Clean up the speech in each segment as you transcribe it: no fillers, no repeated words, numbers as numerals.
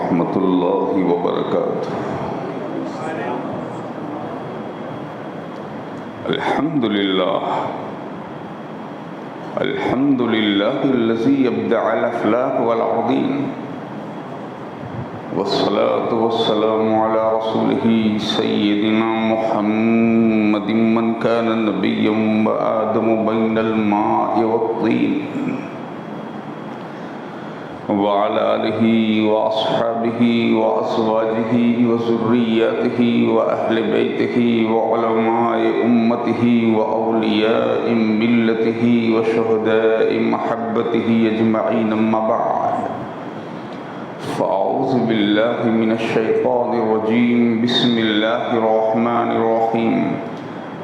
ورحمۃ اللہ وبرکاتہ۔ الحمد للہ الذی ابدع الافلاک والعظیم، والصلاة والسلام على رسوله سيدنا محمد من كان نبيا وآدم بين الماء والطين، وعلى آله وأصحابه وأزواجه وذرياته وأهل بيته وعلماء أمته وأولياء ملته وشهداء محبته أجمعين، أما بعد، فأعوذ بالله من الشيطان الرجيم، بسم الله الرحمن الرحيم،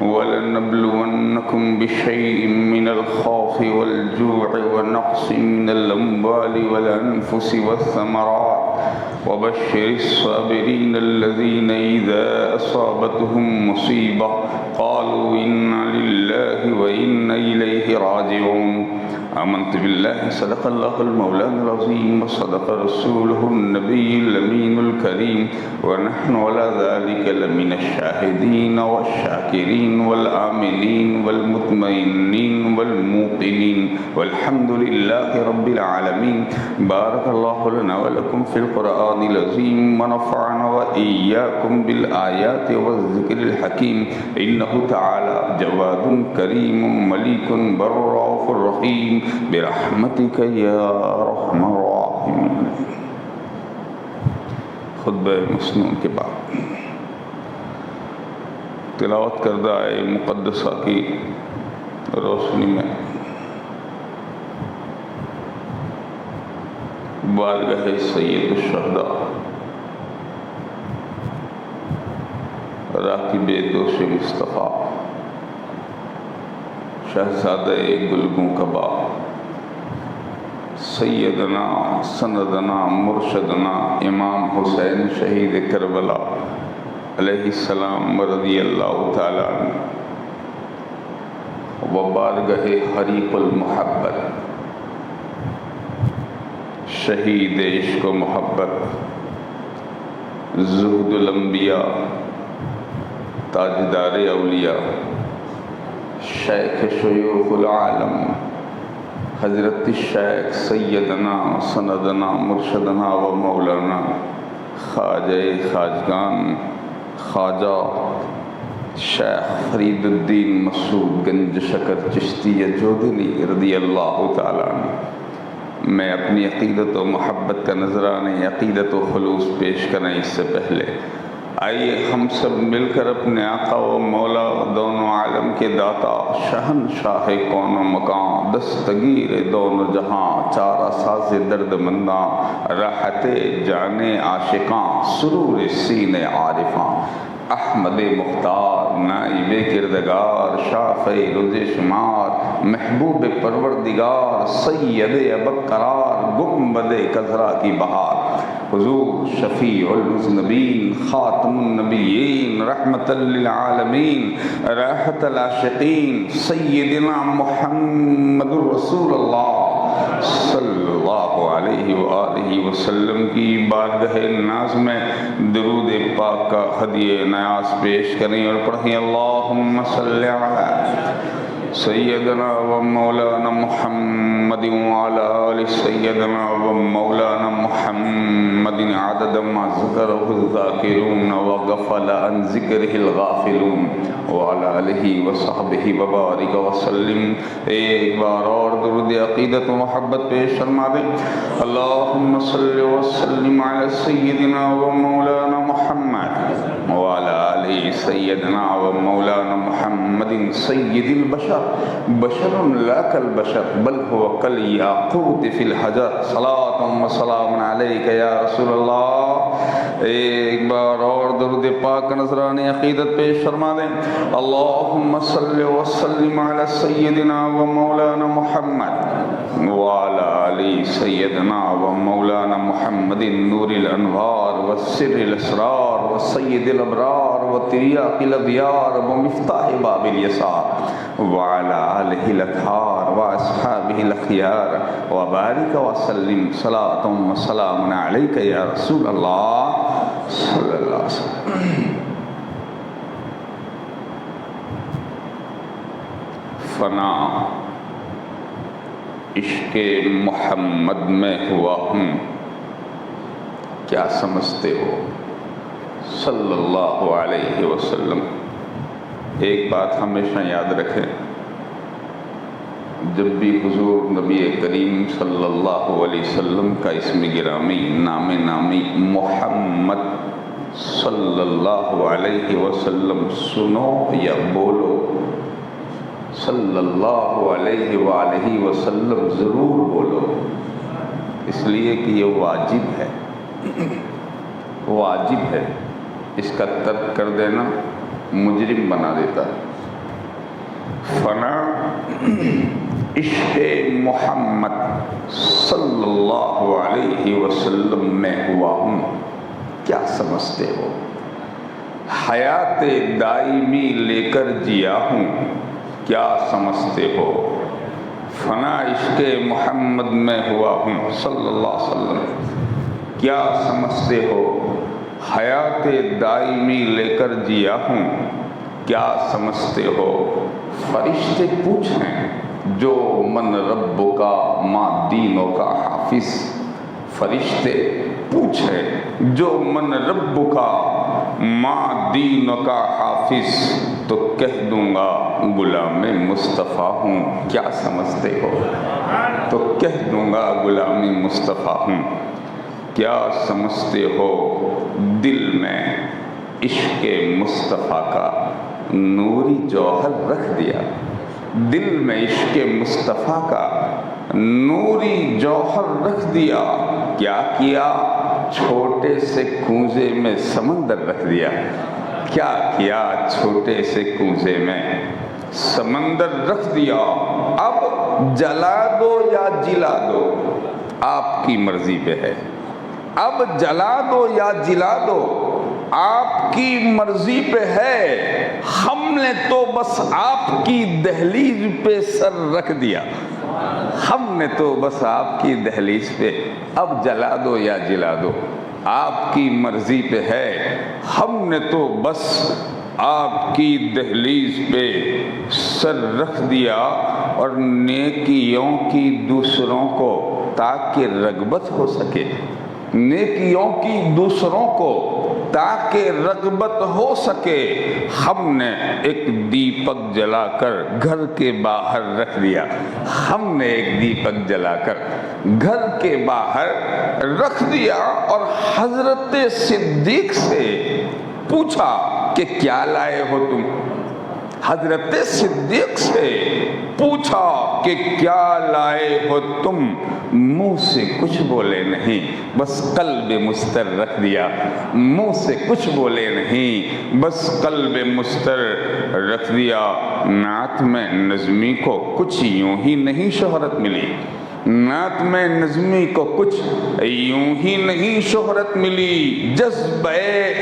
وَلَنَبْلُوَنَّكُمْ بِشَيْءٍ مِّنَ الْخَوْفِ وَالْجُوعِ وَنَقْصٍ مِّنَ الْأَمْوَالِ وَالْأَنفُسِ وَالثَّمَرَاتِ وَبَشِّرِ الصَّابِرِينَ الَّذِينَ إِذَا أَصَابَتْهُم مُّصِيبَةٌ قَالُوا إِنَّا لِلَّهِ وَإِنَّا إِلَيْهِ راجعون۔ آمنت باللہ، صدق اللہ المولانا العظیم، وصدق رسولہ النبی الامین الکریم، ونحن على ذلك لمن الشاہدین والشاکرین والآمنین والمطمئنین والموقنین، والحمد للہ رب العالمین۔ بارک اللہ لنا ولکم فی القرآن العظیم، ونفعنا وإیاکم بالآیات والذکر الحکیم، انہ تعالی جواد کریم ملیک بررؤوف الرحیم، برحمتک یا ارحم الراحمین۔ خطبہ مسنون کے بعد تلاوت کردہ آئے مقدسہ کی روشنی میں بارگاہ سید الشہداء راکب دوش مصطفیٰ شہزادہ گلگوں کا باپ سیدنا سندنا مرشدنا امام حسین شہید کربلا علیہ السلام رضی اللہ تعالیٰ عنہ و بارگاہ حریق المحبت شہید عشق و محبت زہد الانبیاء تاجدار اولیاء شیخ شیوخ العالم حضرت الشیخ سیدنا سندنا مرشدنا و مولانا خواجہ خواجگان خواجہ شیخ فرید الدین مسعود گنج شکر چشتی جودنی رضی اللہ تعالیٰ عنہ، میں اپنی عقیدت و محبت کا نذرانہ عقیدت و خلوص پیش کریں اس سے پہلے آئیے ہم سب مل کر اپنے آقا و مولا دونوں عالم کے داتا شہنشاہ کون و مکان دستگیر دونوں جہاں چارہ ساز درد منداں راحت جانے عاشقاں سرور سین عارفاں احمد مختار نائب کردگار شافع روز شمار محبوب پروردگار سید ابقرار گنبد کزرا کی بہار حضور شفیع المذنبین خاتم النبیین رحمت للعالمین راحت العاشقین سیدنا محمد رسول اللہ صلی اللہ علیہ وآلہ وسلم کی بارگاہ ناز میں درود پاک کا ہدیہ نیاز پیش کریں اور پڑھیں اللہم صلی علی سیدنا و مولانا محمد وعلی آل سیدنا و مولانا محمد عدد ما ذکرہ الذاکرون وغفل عن ذکرہ الغافلون وعلی آلہ وصحبہ وبارک وسلم۔ ایک بار اور درود عقیدت و محبت پیش فرما دیں اللہم صلی وسلم علی سیدنا و مولانا محمد وعلی آل سیدنا و مولانا محمد سید البشر بشر لا کالبشر بل هو کالیاقوت فی الحجر صلاۃ و سلام علیک یا رسول اللہ۔ ایک بار اور درود پاک نذرانہ عقیدت پیش فرما دیں اللہم صلی وسلم علی سیدنا و مولانا محمد وعلی آل سیدنا و مولانا محمد نور الانوار والسر الاسرار والسید الابرار وتریاق الأدیار ومفتاح باب اليسار وعلى آلہ الأطہار وأصحابہ الأخیار وبارک وسلم صلاۃ وسلام علیک یا رسول اللہ صلی اللہ علیہ وسلم۔ فنا عشق محمد میں ہوا ہوں، کیا سمجھتے ہو؟ صلی اللہ علیہ وسلم۔ ایک بات ہمیشہ یاد رکھیں، جب بھی حضور نبی کریم صلی اللہ علیہ وسلم کا اسم گرامی نامی محمد صلی اللہ علیہ وسلم سنو یا بولو، صلی اللہ علیہ وآلہ وسلم ضرور بولو، اس لیے کہ یہ واجب ہے، واجب ہے، اس کا ترک کر دینا مجرم بنا دیتا ہے۔ فنا عشق محمد صلی اللہ علیہ وسلم میں ہوا ہوں، کیا سمجھتے ہو؟ حیات دائمی لے کر جیا ہوں، کیا سمجھتے ہو؟ فنا عشق محمد میں ہوا ہوں صلی اللہ علیہ وسلم، کیا سمجھتے ہو؟ حیات دائمی لے کر جیا ہوں، کیا سمجھتے ہو؟ فرشتے پوچھیں جو من رب کا ما دینوں کا حافظ، فرشتے پوچھیں جو من رب کا ما دینوں کا حافظ، تو کہہ دوں گا غلام مصطفیٰ ہوں، کیا سمجھتے ہو؟ تو کہہ دوں گا غلام مصطفیٰ ہوں، کیا سمجھتے ہو؟ دل میں عشق مصطفیٰ کا نوری جوہر رکھ دیا، دل میں عشق مصطفیٰ کا نوری جوہر رکھ دیا، کیا کیا؟ چھوٹے سے کوزے میں سمندر رکھ دیا، کیا کیا؟ چھوٹے سے کوزے میں سمندر رکھ دیا، اب جلا دو یا جلا دو آپ کی مرضی پہ ہے، اب جلا دو یا جلا دو آپ کی مرضی پہ ہے، ہم نے تو بس آپ کی دہلیز پہ سر رکھ دیا، ہم نے تو بس آپ کی دہلیز پہ، اب جلا دو یا جلا دو آپ کی مرضی پہ ہے، ہم نے تو بس آپ کی دہلیز پہ سر رکھ دیا، اور نیکیوں کی دوسروں کو تاکہ رغبت ہو سکے، نیکیوں کی دوسروں کو تاکہ رغبت ہو سکے، ہم نے ایک دیپک جلا کر گھر کے باہر رکھ دیا، ہم نے ایک دیپک جلا کر گھر کے باہر رکھ دیا، اور حضرت صدیق سے پوچھا کہ کیا لائے ہو تم؟ حضرت صدیق سے پوچھا کہ کیا لائے ہو تم؟ منہ سے کچھ بولے نہیں، بس قلب مستر رکھ دیا، منہ سے کچھ بولے نہیں، بس قلب مستر رکھ دیا۔ نعت میں نظمی کو کچھ یوں ہی نہیں شہرت ملی، نعت میں نظمی کو کچھ یوں ہی نہیں شہرت ملی، جذبہ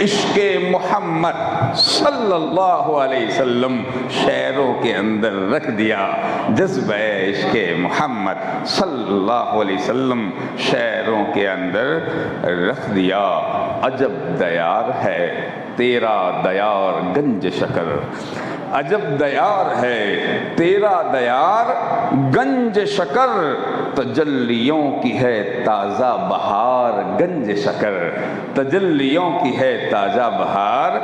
عشق محمد صلی اللہ علیہ وسلم شعروں کے اندر رکھ دیا، جذبہ عشق محمد صلی اللہ علیہ وسلم شعروں کے اندر رکھ دیا۔ عجب دیار ہے تیرا دیار گنج شکر، عجب دیار ہے تیرا دیار گنج شکر، تجلیوں کی ہے تازہ بہار گنج شکر، تجلیوں کی ہے تازہ بہار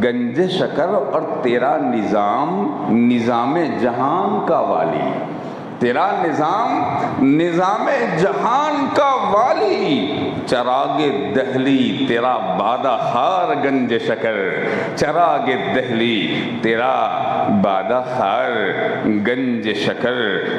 گنج شکر، اور تیرا نظام جہان کا والی، تیرا نظام جہان کا والی، چراغ دہلی تیرا بادہ خار گنج شکر، چراغ دہلی تیرا بادہ خار گنج شکر،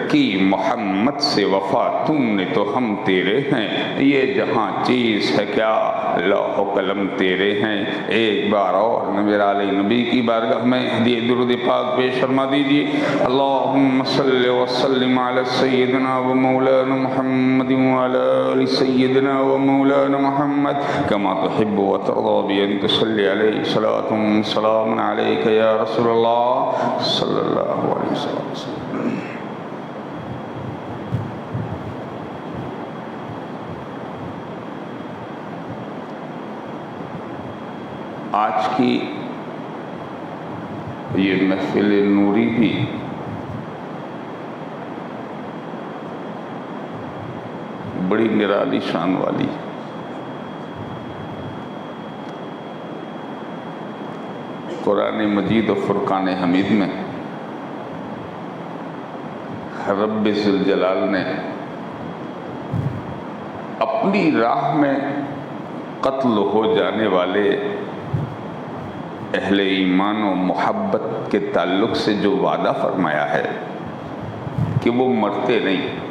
کی محمد سے وفا تم نے تو ہم تیرے ہیں، یہ جہاں چیز ہے کیا لوح و قلم تیرے ہیں۔ ایک بار اور نبی علیہ نبی کی بارگاہ میں ہدیہ درود پاک پیش فرما دیجیے۔ اللہم صلی وسلم علی سیدنا و مولانا محمد و علی سیدنا و مولانا مولانا محمد كما تحب وترضى بأن تصلي عليه صلاة وسلام عليك يا رسول الله صلى الله عليه وسلم. آج کی یہ محفل نوری بھی بڑی نرالی شان والی. قرآن مجید و فرقان حمید میں رب ذوالجلال نے اپنی راہ میں قتل ہو جانے والے اہل ایمان و محبت کے تعلق سے جو وعدہ فرمایا ہے کہ وہ مرتے نہیں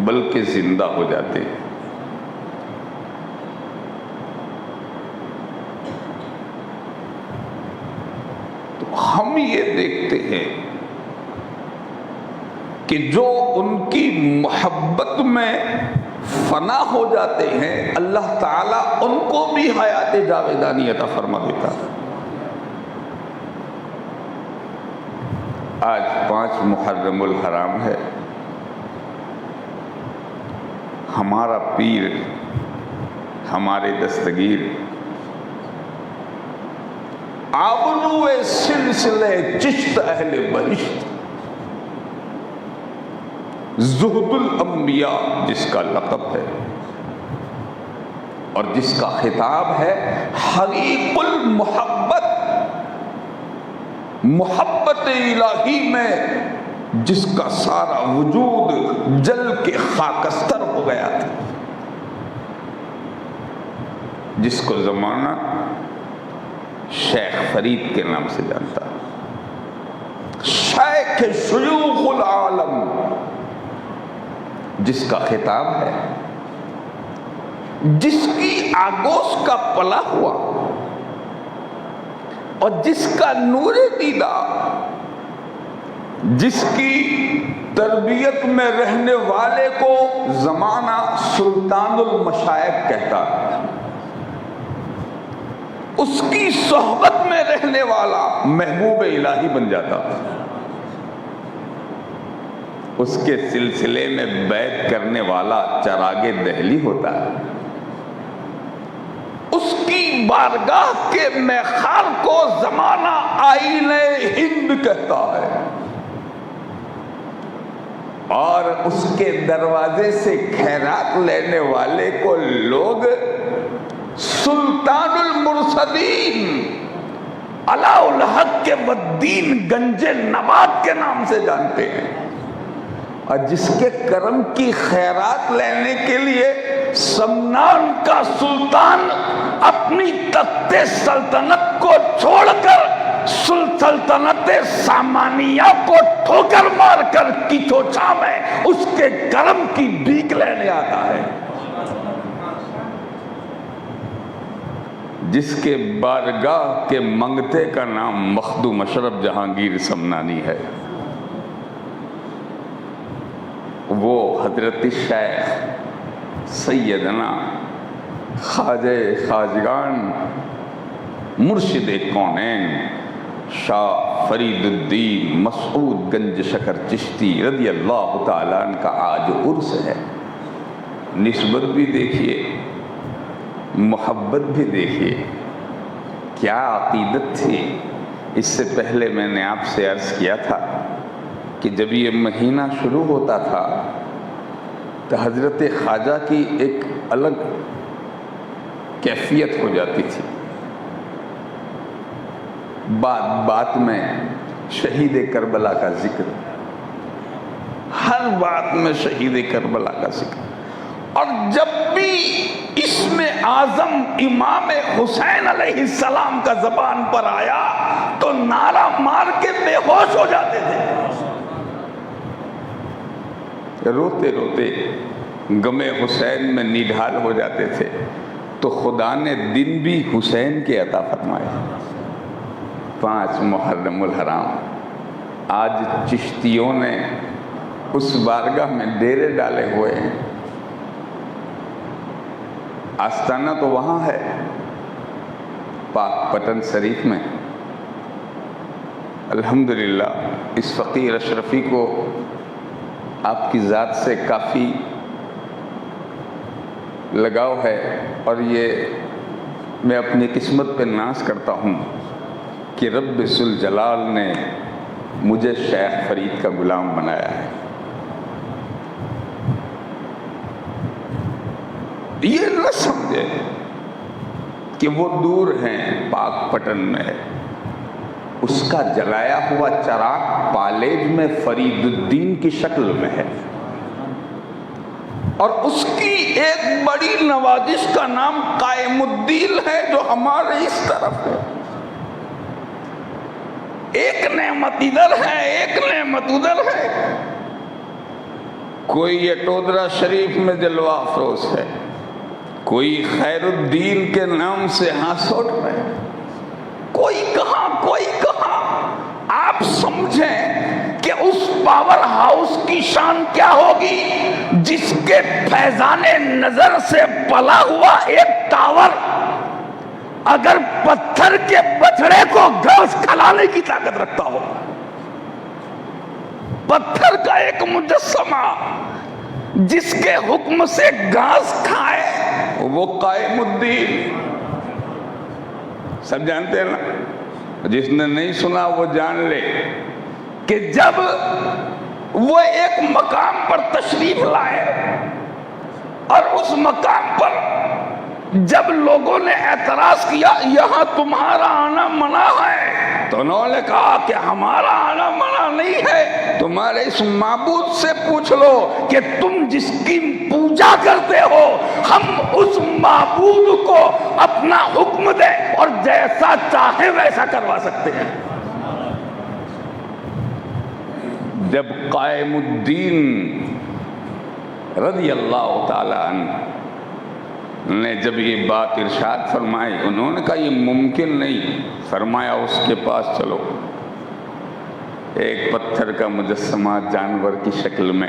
بلکہ زندہ ہو جاتے. تو ہم یہ دیکھتے ہیں کہ جو ان کی محبت میں فنا ہو جاتے ہیں اللہ تعالیٰ ان کو بھی حیات جاویدانی عطا فرما دیتا ہے. آج 5 محرم الحرام ہے. ہمارا پیر ہمارے دستگیر آبرو سلسلے چشت اہل بہشت زہد الانبیاء جس کا لقب ہے اور جس کا خطاب ہے حقیق المحبت، محبت الہی میں جس کا سارا وجود جل کے خاکستر ہو گیا تھا، جس کو زمانہ شیخ فرید کے نام سے جانتا، شیخ شیوخ العالم، جس کا خطاب ہے، جس کی آگوش کا پلا ہوا اور جس کا نور دیدہ، جس کی تربیت میں رہنے والے کو زمانہ سلطان المشائخ کہتا، اس کی صحبت میں رہنے والا محبوب الہی بن جاتا، اس کے سلسلے میں بیعت کرنے والا چراغ دہلی ہوتا ہے، اس کی بارگاہ کے میخار کو زمانہ آئین ہند کہتا ہے، اور اس کے دروازے سے خیرات لینے والے کو لوگ سلطان المرسلین علاء الحق کے والدین گنج نبات کے نام سے جانتے ہیں، اور جس کے کرم کی خیرات لینے کے لیے سمنان کا سلطان اپنی تخت سلطنت کو چھوڑ کر سلطنت سامانیہ کو ٹھوکر مار کر کیچوچا میں اس کے کرم کی بھیک لینے آتا ہے، جس کے بارگاہ کے منگتے کا نام مخدوم اشرف جہانگیر سمنانی ہے، وہ حضرت شیخ سیدنا خواجہ خواجگان مرشد کونین شاہ فرید الدین مسعود گنج شکر چشتی رضی اللہ تعالیٰ عنہ کا آج عرس ہے. نسبت بھی دیکھیے، محبت بھی دیکھیے، کیا عقیدت تھی. اس سے پہلے میں نے آپ سے عرض کیا تھا کہ جب یہ مہینہ شروع ہوتا تھا تو حضرت خواجہ کی ایک الگ کیفیت ہو جاتی تھی. بات بات میں شہید کربلا کا ذکر، ہر بات میں شہید کربلا کا ذکر، اور جب بھی اسم اعظم امام حسین علیہ السلام کا زبان پر آیا تو نعرہ مار کے بے ہوش ہو جاتے تھے، روتے روتے غم حسین میں نڈھال ہو جاتے تھے. تو خدا نے دن بھی حسین کے عطا فرمائے. 5 محرم الحرام آج چشتیوں نے اس بارگاہ میں ڈیرے ڈالے ہوئے ہیں. آستانہ تو وہاں ہے پاک پٹن شریف میں. الحمدللہ اس فقیر اشرفی کو آپ کی ذات سے کافی لگاؤ ہے، اور یہ میں اپنی قسمت پہ ناز کرتا ہوں کہ رب ذوالجلال نے مجھے شیخ فرید کا غلام بنایا ہے. یہ نہ سمجھے کہ وہ دور ہیں، پاک پٹن میں ہے. اس کا جلایا ہوا چراغ پالوج میں فرید الدین کی شکل میں ہے، اور اس کی ایک بڑی نوازش کا نام قائم الدین ہے جو ہمارے اس طرف ہے. ایک نعمت ادھر ہے، ایک نعمت ادھر ہے. کوئی یہ ٹودرا شریف میں جلوہ افروز ہے، کوئی خیر الدین کے نام سے ہاسوٹ میں، کوئی کہاں کوئی کہاں. آپ سمجھیں کہ اس پاور ہاؤس کی شان کیا ہوگی جس کے فیضان نظر سے پلا ہوا ایک ٹاور اگر پتھر کے بچڑے کو گھاس کھلانے کی طاقت رکھتا ہو. پتھر کا ایک مجسمہ جس کے حکم سے گھاس کھائے وہ قائم الدین. سب جانتے ہیں نا؟ جس نے نہیں سنا وہ جان لے کہ جب وہ ایک مقام پر تشریف لائے اور اس مقام پر جب لوگوں نے اعتراض کیا یہاں تمہارا آنا منع ہے، تو انہوں نے کہا کہ ہمارا آنا منع نہیں ہے، تمہارے اس معبود سے پوچھ لو کہ تم جس کی پوجا کرتے ہو ہم اس معبود کو اپنا حکم دیں اور جیسا چاہے ویسا کروا سکتے ہیں. جب قائم الدین رضی اللہ تعالی عنہ نے جب یہ بات ارشاد فرمائی، انہوں نے کہا یہ ممکن نہیں. فرمایا اس کے پاس چلو. ایک پتھر کا مجسمہ جانور کی شکل میں.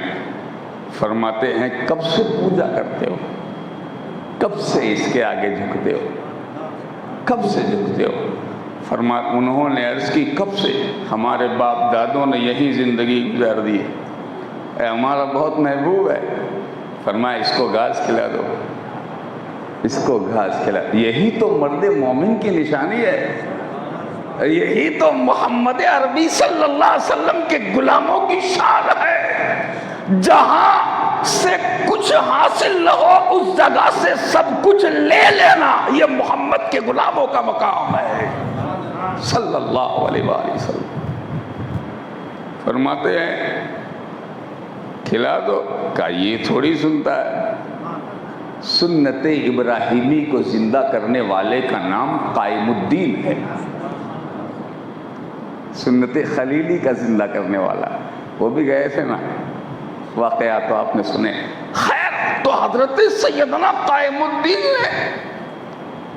فرماتے ہیں کب سے پوجا کرتے ہو، کب سے اس کے آگے جھکتے ہو، کب سے جھکتے ہو؟ انہوں نے عرض کی کب سے؟ ہمارے باپ دادوں نے یہی زندگی گزار دی ہے، ہمارا بہت محبوب ہے. فرمایا اس کو گھاس کھلا دو، اس کو گھاس کھلا. یہی تو مرد مومن کی نشانی ہے، یہی تو محمد عربی صلی اللہ علیہ وسلم کے غلاموں کی شان ہے. جہاں سے کچھ حاصل نہ ہو اس جگہ سے سب کچھ لے لینا، یہ محمد کے غلاموں کا مقام ہے صلی اللہ علیہ وآلہ وسلم. فرماتے ہیں کھلا دو. کہا یہ تھوڑی سنتا ہے، سنت ابراہیمی کو زندہ کرنے والے کا نام قائم الدین ہے، سنت خلیلی کا زندہ کرنے والا. وہ بھی گئے تھے نا، واقعات تو آپ نے سنے. خیر تو حضرت سیدنا قائم الدین نے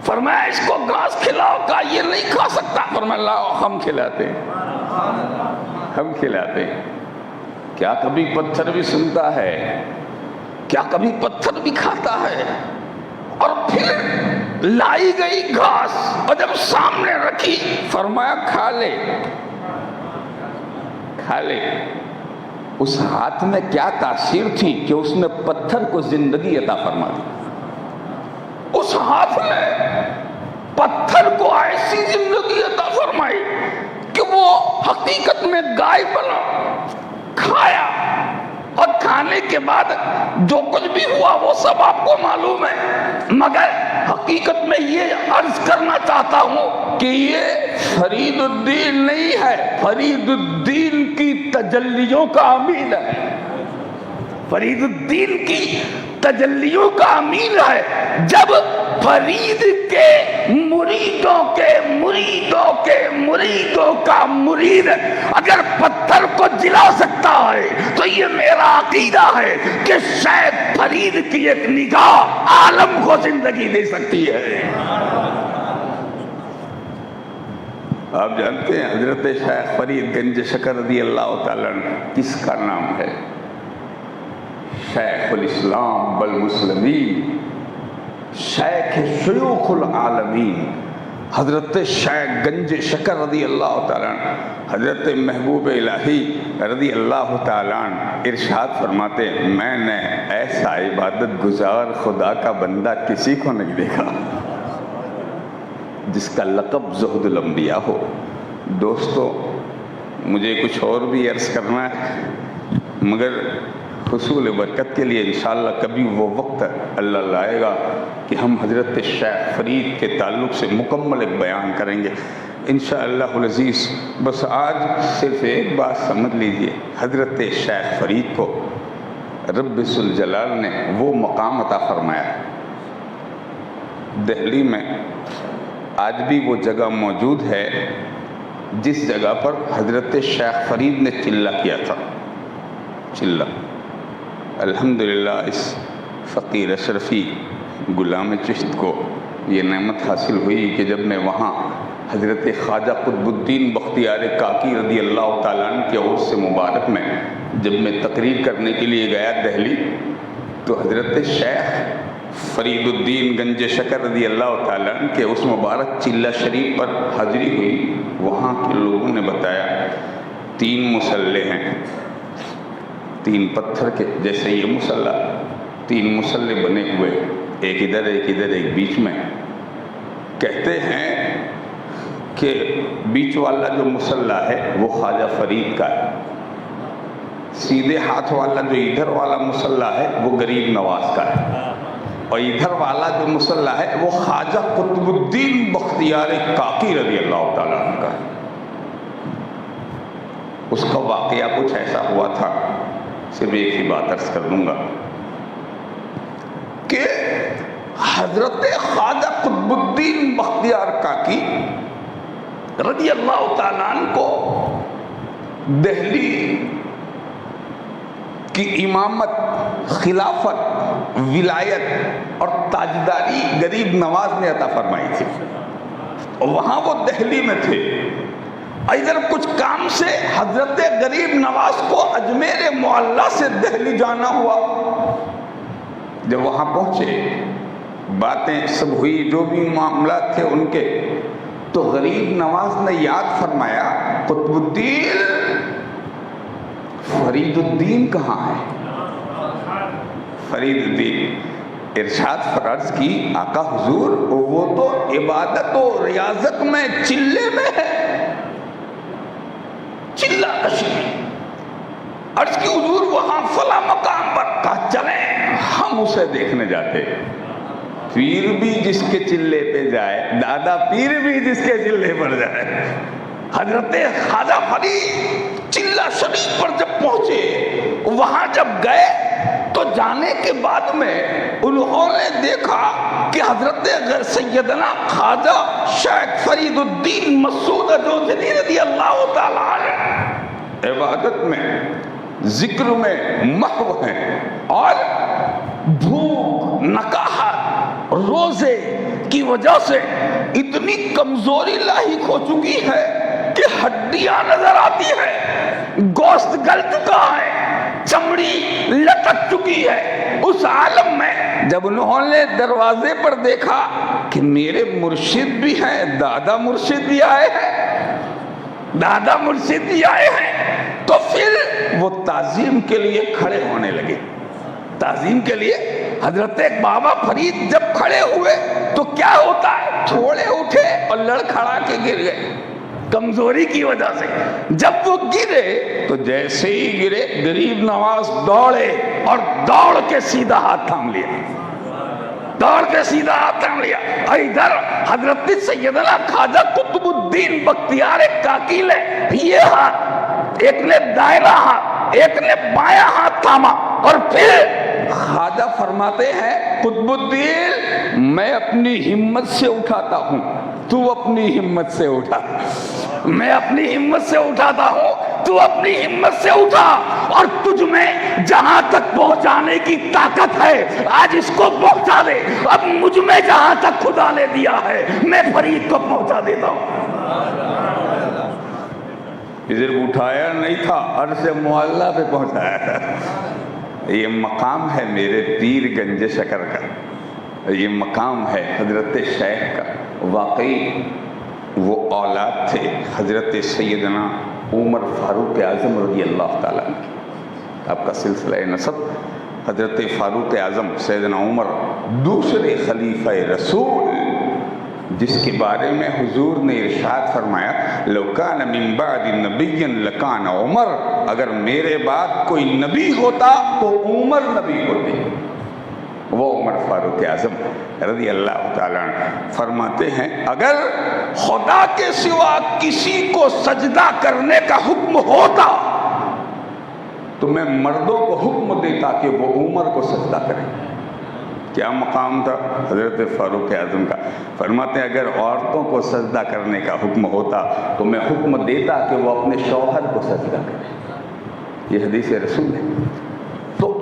فرمایا اس کو گھاس کھلاؤ. کہا یہ نہیں کھا سکتا. فرمایا لاؤ ہم کھلاتے ہیں، ہم کھلاتے ہیں. کیا کبھی پتھر بھی سنتا ہے؟ کیا کبھی پتھر بھی کھاتا ہے؟ اور پھر لائی گئی گھاس اور جب سامنے رکھی فرمایا کھا لے، کھا لے. اس ہاتھ میں کیا تاثیر تھی کہ اس نے پتھر کو زندگی عطا فرما دی. اس ہاتھ نے پتھر کو ایسی زندگی عطا فرمائی کہ وہ حقیقت میں گائے بنا. کھایا اور کھانے کے بعد جو کچھ بھی ہوا وہ سب آپ کو معلوم ہے، مگر حقیقت میں یہ عرض کرنا چاہتا ہوں کہ یہ فرید الدین نہیں ہے، فرید الدین کی تجلیوں کا امین ہے، فرید الدین کی تجلیوں کا امین ہے. جب فرید کے مریدوں کے مریدوں کے مریدوں کا مرید اگر پتھر کو جلا سکتا ہے تو یہ میرا عقیدہ ہے کہ شیخ فرید کی ایک نگاہ عالم کو زندگی دے سکتی ہے. آپ جانتے ہیں حضرت شیخ فرید گنج شکر رضی اللہ تعالیٰ کس کا نام ہے؟ شیخ الاسلام بالمسلمین، شیخ شیوخ العالمین حضرت شیخ گنج شکر رضی اللہ تعالیٰ عنہ، حضرت محبوب الہی رضی اللہ تعالیٰ عنہ ارشاد فرماتے ہیں میں نے ایسا عبادت گزار خدا کا بندہ کسی کو نہیں دیکھا جس کا لقب زہد الانبیاء ہو۔ دوستو مجھے کچھ اور بھی عرض کرنا ہے، مگر حصول برکت کے لیے انشاءاللہ کبھی وہ وقت اللہ لائے گا کہ ہم حضرت شیخ فرید کے تعلق سے مکمل ایک بیان کریں گے انشاءاللہ العزیز۔ بس آج صرف ایک بات سمجھ لیجئے، حضرت شیخ فرید کو رب ذوالجلال نے وہ مقام عطا فرمایا۔ دہلی میں آج بھی وہ جگہ موجود ہے جس جگہ پر حضرت شیخ فرید نے چلہ کیا تھا، چلہ۔ الحمدللہ اس فقیر اشرفی غلام چشت کو یہ نعمت حاصل ہوئی کہ جب میں وہاں حضرت خواجہ قطب الدین بختیار کاکی رضی اللہ تعالیٰ عنہ کے عرس مبارک میں جب میں تقریر کرنے کے لیے گیا دہلی، تو حضرت شیخ فرید الدین گنج شکر رضی اللہ تعالیٰ عنہ کے اس مبارک چلہ شریف پر حاضری ہوئی۔ وہاں کے لوگوں نے بتایا 3 مصلے ہیں، 3 پتھر کے جیسے یہ مصلہ، 3 مصلے بنے ہوئے، ایک ادھر ایک ادھر ایک بیچ میں۔ کہتے ہیں کہ بیچ والا جو مصلہ ہے وہ خواجہ فرید کا ہے، سیدھے ہاتھ والا جو ادھر والا مصلہ ہے وہ غریب نواز کا ہے، اور ادھر والا جو مصلہ ہے وہ خواجہ قطب الدین بختیار کاکی رضی اللہ تعالیٰ عنہ کا ہے۔ اس کا واقعہ کچھ ایسا ہوا تھا، صرف ایک ہی بات عرض کر دوں گا کہ حضرت خواجہ قطب الدین بختیار کاکی رضی اللہ تعالیٰ عنہ کو دہلی کی امامت، خلافت، ولایت اور تاجداری غریب نواز نے عطا فرمائی تھی، اور وہاں وہ دہلی میں تھے۔ ادھر کچھ کام سے حضرت غریب نواز کو اجمیر معلیٰ سے دہلی جانا ہوا۔ جب وہاں پہنچے، باتیں سب ہوئی، جو بھی معاملات تھے ان کے، تو غریب نواز نے یاد فرمایا قطب الدین فرید الدین کہاں ہے؟ فرید الدین ارشاد فرض کی آقا حضور وہ تو عبادت و ریاضت میں چلے میں ہے، چلہ کشی۔ عرض کی حضور وہاں فلاں مقام پر، کہا چلیں ہم اسے دیکھنے جاتے۔ پیر بھی جس کے چلے پہ جائے، دادا پیر بھی جس کے چلے پر جائے۔ حضرت خواجہ فرید چلہ شریف پر جب پہنچے، وہاں جب گئے تو جانے کے بعد میں انہوں نے دیکھا کہ حضرت سیدنا خواجہ شیخ فرید الدین مسعود جوزجانی رضی اللہ تعالیٰ عنہ عبادت میں، ذکر میں محو ہیں، اور بھوک، نکاحت، روزے کی وجہ سے اتنی کمزوری لاحق ہو چکی ہے کہ ہڈیاں نظر آتی ہے، گوشت گل چکا ہے، چمڑی لٹک چکی ہے۔ اس عالم میں جب انہوں نے دروازے پر دیکھا کہ میرے مرشد بھی ہیں، دادا مرشد بھی آئے ہیں، دادا مرشد بھی آئے ہیں، تو پھر وہ تعظیم کے لیے کھڑے ہونے لگے۔ تعظیم کے لیے حضرت بابا فرید جب کھڑے ہوئے تو کیا ہوتا ہے، تھوڑے اٹھے اور لڑکھڑا کے گر گئے کمزوری کی وجہ سے۔ جب وہ گرے تو جیسے ہی گرے غریب نواز دوڑے اور دوڑ کے سیدھا ہاتھ تھام لیا، دوڑ کے سیدھا ہاتھ تھام لیا۔ اور ادھر حضرت سیدنا خواجہ قطب الدین بختیار کاکی نے یہ ہاتھ، ایک نے دائرہ ہاتھ، ایک نے بایاں ہاتھ تھاما، اور پھر خواجہ فرماتے ہیں قطب الدین میں اپنی ہمت سے اٹھاتا ہوں، تو اپنی ہمت سے اٹھا، میں اپنی ہمت سے اٹھاتا ہوں، تو اپنی ہمت سے اٹھا، اور تجھ میں جہاں تک پہنچانے کی طاقت ہے آج اس کو پہنچا دے۔ اب مجھ میں جہاں تک خدا نے دیا ہے میں فرید کو پہنچا دیتا ہوں۔ ادھر اٹھایا نہیں تھا، عرش معلیٰ پہ پہنچایا تھا۔ یہ مقام ہے میرے پیر گنج شکر کا، یہ مقام ہے حضرت شیخ کا، واقعی وہ اولاد تھے حضرت سیدنا عمر فاروق اعظم رضی اللہ تعالیٰ عنہ۔ آپ کا سلسلہ نسب حضرت فاروق اعظم سیدنا عمر دوسرے خلیفہ رسول، جس کے بارے میں حضور نے ارشاد فرمایا لو کان من بعد نبی لکان عمر، اگر میرے بعد کوئی نبی ہوتا تو عمر نبی ہوتے۔ وہ عمر فاروق اعظم رضی اللہ تعالیٰ عنہ فرماتے ہیں اگر خدا کے سوا کسی کو سجدہ کرنے کا حکم ہوتا تو میں مردوں کو حکم دیتا کہ وہ عمر کو سجدہ کریں۔ کیا مقام تھا حضرت فاروق اعظم کا؟ فرماتے ہیں اگر عورتوں کو سجدہ کرنے کا حکم ہوتا تو میں حکم دیتا کہ وہ اپنے شوہر کو سجدہ کریں۔ یہ حدیث رسول ہے۔ تو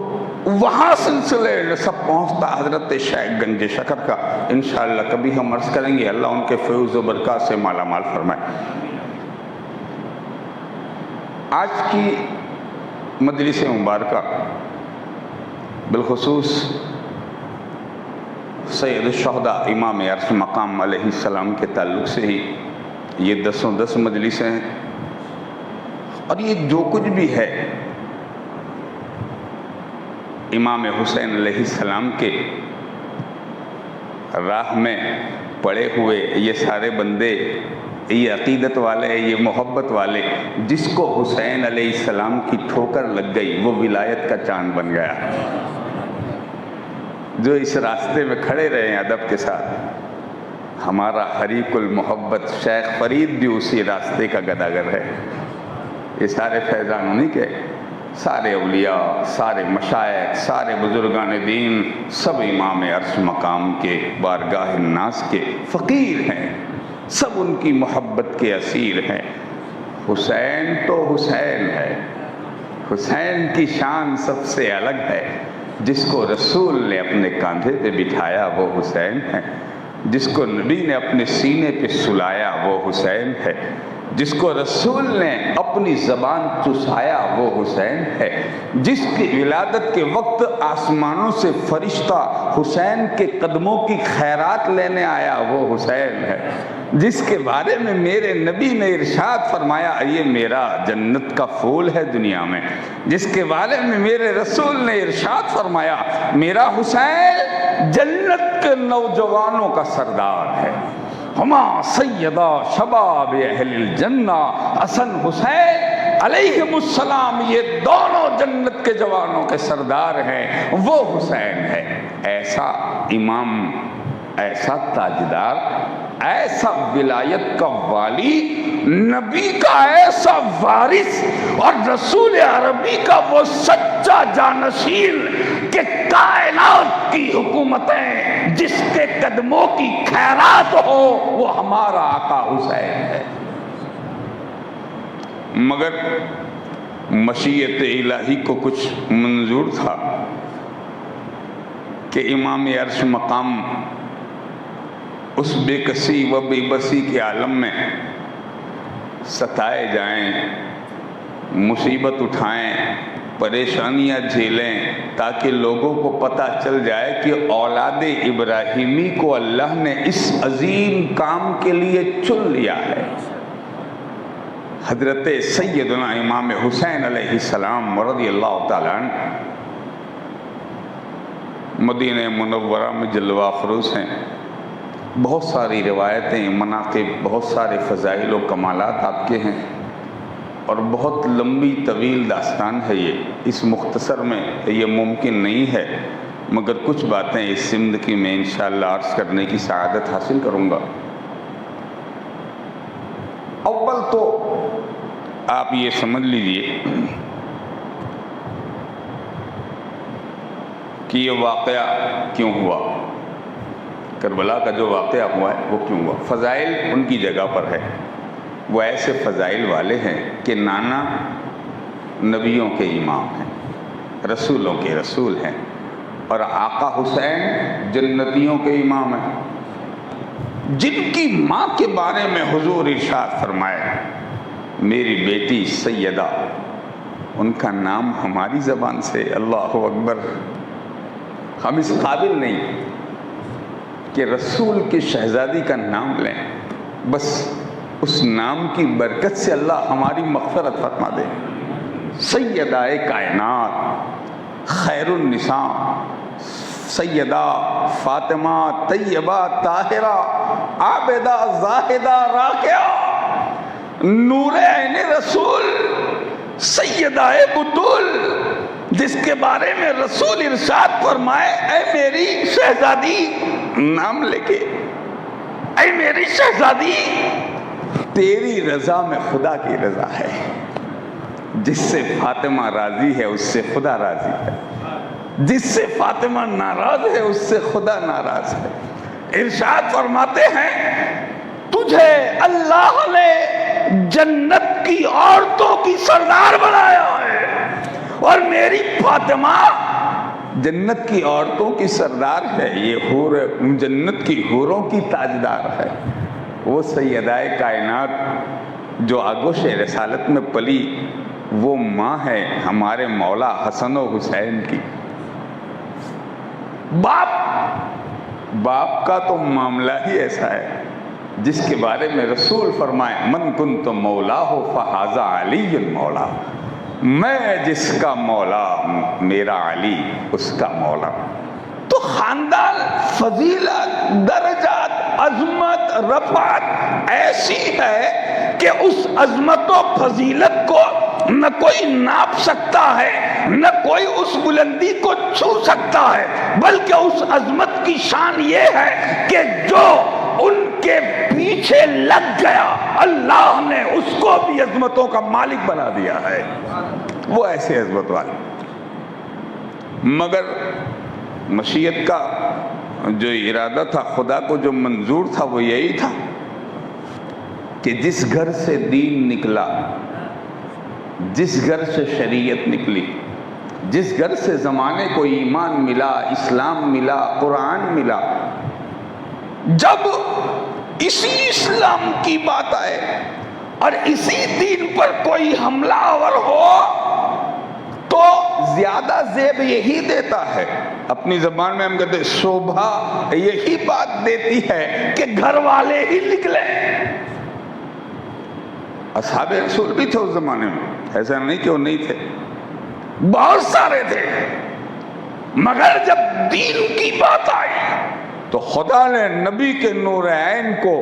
وہاں سلسلے نسب پہنچتا حضرت شیخ گنج شکر کا، انشاءاللہ کبھی ہم عرض کریں گے، اللہ ان کے فیض و برکات سے مالا مال فرمائے۔ آج کی مجلس مبارکہ بالخصوص سید الشہداء امام عرش مقام علیہ السلام کے تعلق سے ہی یہ 10 مجلسیں ہیں، اور یہ جو کچھ بھی ہے امام حسین علیہ السلام کے راہ میں پڑے ہوئے یہ سارے بندے، یہ عقیدت والے، یہ محبت والے، جس کو حسین علیہ السلام کی ٹھوکر لگ گئی وہ ولایت کا چاند بن گیا۔ جو اس راستے میں کھڑے رہے ہیں ادب کے ساتھ، ہمارا حریق المحبت شیخ فرید بھی اسی راستے کا گداگر ہے۔ یہ سارے فیضان انہی کے، سارے اولیاء، سارے مشائخ، سارے بزرگان دین، سب امام عرش مقام کے بارگاہ الناس کے فقیر ہیں، سب ان کی محبت کے اسیر ہیں۔ حسین تو حسین ہے، حسین کی شان سب سے الگ ہے۔ جس کو رسول نے اپنے کاندھے پہ بٹھایا وہ حسین ہے، جس کو نبی نے اپنے سینے پہ سلایا وہ حسین ہے، جس کو رسول نے اپنی زبان چسایا وہ حسین ہے، جس کی ولادت کے وقت آسمانوں سے فرشتہ حسین کے قدموں کی خیرات لینے آیا وہ حسین ہے، جس کے بارے میں میرے نبی نے ارشاد فرمایا یہ میرا جنت کا پھول ہے دنیا میں، جس کے بارے میں میرے رسول نے ارشاد فرمایا میرا حسین جنت کے نوجوانوں کا سردار ہے۔ ہما سیدہ شباب اہل الجنہ، حسن حسین علیہم السلام یہ دونوں جنت کے جوانوں کے سردار ہیں، وہ حسین ہے۔ ایسا امام، ایسا تاجدار، ایسا ولایت کا والی، نبی کا ایسا وارث اور رسول عربی کا وہ سچا جانشین کہ کائنات کی حکومتیں جس کے قدموں کی خیرات ہو وہ ہمارا آقا حسین ہے۔ مگر مشیت الہی کو کچھ منظور تھا کہ امام عرش مقام اس بے کسی و بے بسی کے عالم میں ستائے جائیں، مصیبت اٹھائیں، پریشانیاں جھیلیں، تاکہ لوگوں کو پتہ چل جائے کہ اولاد ابراہیمی کو اللہ نے اس عظیم کام کے لیے چن لیا ہے۔ حضرت سیدنا امام حسین علیہ السلام رضی اللہ تعالیٰ عنہ مدینہ منورہ میں جلوہ افروز ہیں، بہت ساری روایتیں، مناقب، بہت سارے فضائل و کمالات آپ کے ہیں، اور بہت لمبی طویل داستان ہے یہ، اس مختصر میں یہ ممکن نہیں ہے، مگر کچھ باتیں اس سمت کی میں انشاءاللہ عرض کرنے کی سعادت حاصل کروں گا۔ اول تو آپ یہ سمجھ لیجئے کہ یہ واقعہ کیوں ہوا، کربلا کا جو واقعہ ہوا ہے وہ کیوں ہوا۔ فضائل ان کی جگہ پر ہے، وہ ایسے فضائل والے ہیں کہ نانا نبیوں کے امام ہیں، رسولوں کے رسول ہیں، اور آقا حسین جنتیوں کے امام ہیں، جن کی ماں کے بارے میں حضور ارشاد فرمائے میری بیٹی سیدہ، ان کا نام ہماری زبان سے اللہ اکبر ہم اس قابل نہیں کہ رسول کی شہزادی کا نام لیں، بس اس نام کی برکت سے اللہ ہماری مغفرت فرما دے۔ سیدہ کائنات، خیر النساء، سیدہ فاطمہ طیبہ طاہرہ عابدہ زاہدہ راکعہ، نور عین رسول، سیدہ بطول، جس کے بارے میں رسول ارشاد فرمائے اے میری شہزادی، نام لے کے، اے میری شہزادی، تیری رضا میں خدا کی رضا ہے، جس سے فاطمہ راضی ہے اس سے خدا راضی ہے، جس سے فاطمہ ناراض ہے اس سے خدا ناراض ہے۔ ارشاد فرماتے ہیں تجھے اللہ نے جنت کی عورتوں کی سردار بنایا ہے، اور میری فاطمہ جنت کی عورتوں کی سردار ہے، یہ حور جنت کی حوروں کی تاجدار ہے۔ وہ سیدہ کائنات جو آگوش رسالت میں پلی، وہ ماں ہے ہمارے مولا حسن و حسین کی۔ باپ کا تو معاملہ ہی ایسا ہے جس کے بارے میں رسول فرمائے من کنت مولا ہو فہذا علی المولا، میں جس کا مولا میرا علی اس کا مولا۔ تو خاندان، فضیلت، درجات، عظمت، رفعت ایسی ہے کہ اس عظمت و فضیلت کو نہ کوئی ناپ سکتا ہے، نہ کوئی اس بلندی کو چھو سکتا ہے، بلکہ اس عظمت کی شان یہ ہے کہ جو ان کے پیچھے لگ گیا اللہ نے اس کو بھی عظمتوں کا مالک بنا دیا ہے، وہ ایسے عظمت والے۔ مگر مشیت کا جو ارادہ تھا، خدا کو جو منظور تھا، وہ یہی تھا کہ جس گھر سے دین نکلا، جس گھر سے شریعت نکلی، جس گھر سے زمانے کو ایمان ملا، اسلام ملا، قرآن ملا، جب اسی اسلام کی بات آئے اور اسی دین پر کوئی حملہ آور ہو تو زیادہ زیب یہی دیتا ہے، اپنی زبان میں ہم کہتے ہیں شوبھا یہی بات دیتی ہے کہ گھر والے ہی نکلے۔ اصحاب رسول بھی تھے اس زمانے میں، ایسا نہیں کہ وہ نہیں تھے، بہت سارے تھے، مگر جب دین کی بات آئی تو خدا نے نبی کے نور عین کو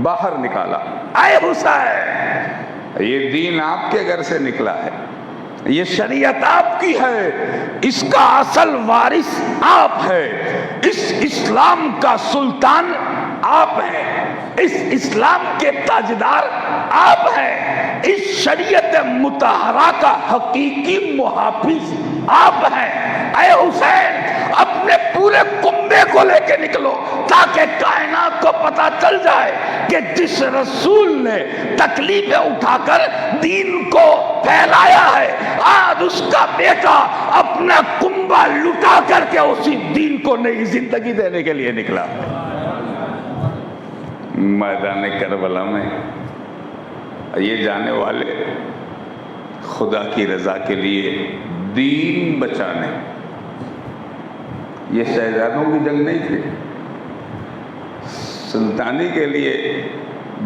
باہر نکالا۔ اے حسین، یہ دین آپ کے گھر سے نکلا ہے، یہ شریعت آپ کی ہے، اس کا اصل وارث آپ ہے، اس اسلام کا سلطان آپ ہیں، اس اسلام کے تاجدار آپ ہیں، اس شریعت مطہرہ کا حقیقی محافظ آپ ہیں۔ اے حسین، اپنے پورے کنبے کو لے کے نکلو تاکہ کائنات کو پتا چل جائے کہ جس رسول نے تکلیفیں اٹھا کر دین کو پھیلایا ہے، آج اس کا بیٹا اپنا کنبا لٹا کر کے اسی دین کو نئی زندگی دینے کے لیے نکلا۔ میدان کربلا میں یہ جانے والے خدا کی رضا کے لیے دین بچانے، یہ شہزادوں کی جنگ نہیں تھی، سلطانی کے لیے،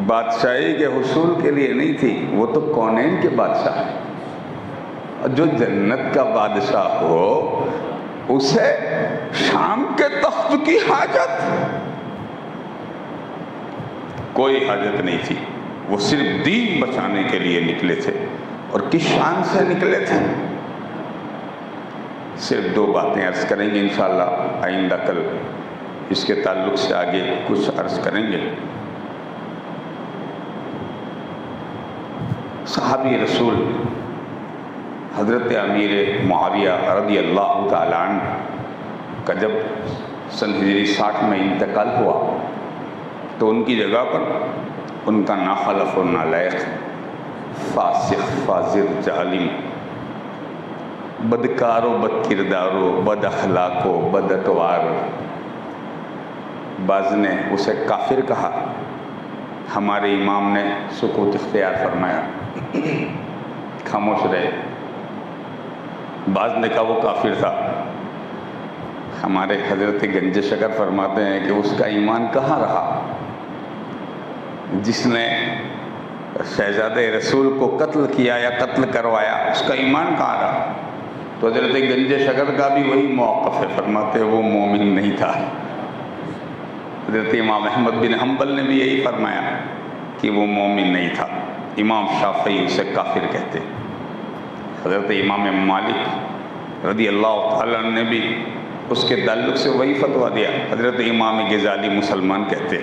بادشاہی کے حصول کے لیے نہیں تھی، وہ تو کونین کے بادشاہ ہیں۔ جو جنت کا بادشاہ ہو اسے شام کے تخت کی حاجت کوئی حاجت نہیں تھی، وہ صرف دین بچانے کے لیے نکلے تھے۔ اور کس شان سے نکلے تھے؟ صرف دو باتیں عرض کریں گے انشاءاللہ، آئندہ کل اس کے تعلق سے آگے کچھ عرض کریں گے۔ صحابی رسول حضرت امیر معاویہ رضی اللہ تعالیٰ عنہ کا جب سن ہجری 60 میں انتقال ہوا تو ان کی جگہ پر ان کا ناخلف و نالائق، فاسق، فاجر، ظالم، بدکار و بد کردار و بد اخلاق و بد اطوار، بعض نے اسے کافر کہا، ہمارے امام نے سکوت اختیار فرمایا، خاموش رہے۔ بعض نے کہا وہ کافر تھا، ہمارے حضرت گنج شکر فرماتے ہیں کہ اس کا ایمان کہاں رہا جس نے شہزاد رسول کو قتل کیا یا قتل کروایا، اس کا ایمان کہاں رہا؟ تو حضرت گنج شکر کا بھی وہی موقف ہے، فرماتے وہ مومن نہیں تھا۔ حضرت امام احمد بن حنبل نے بھی یہی فرمایا کہ وہ مومن نہیں تھا، امام شافعی اسے کافر کہتے۔ حضرت امام مالک رضی اللہ تعالیٰ نے بھی اس کے تعلق سے وہی فتویٰ دیا، حضرت امام غزالی مسلمان کہتے۔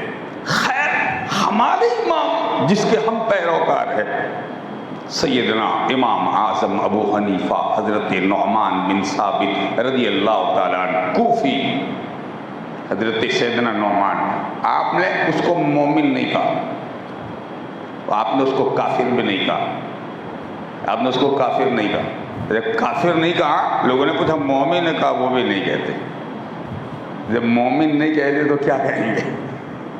خیر، ہمارے امام جس کے ہم پیروکار ہیں سیدنا امام اعظم ابو حنیفہ حضرت نعمان بن ثابت رضی اللہ تعالیٰ عنہ کوفی، حضرت سیدنا نعمان، آپ نے اس کو مومن نہیں کہا، آپ نے اس کو کافر بھی نہیں کہا، آپ نے اس کو کافر نہیں کہا۔ جب کافر نہیں کہا، لوگوں نے پوچھا مومن نے کہا، وہ بھی نہیں کہتے۔ جب مومن نہیں کہتے تو کیا کہیں گے؟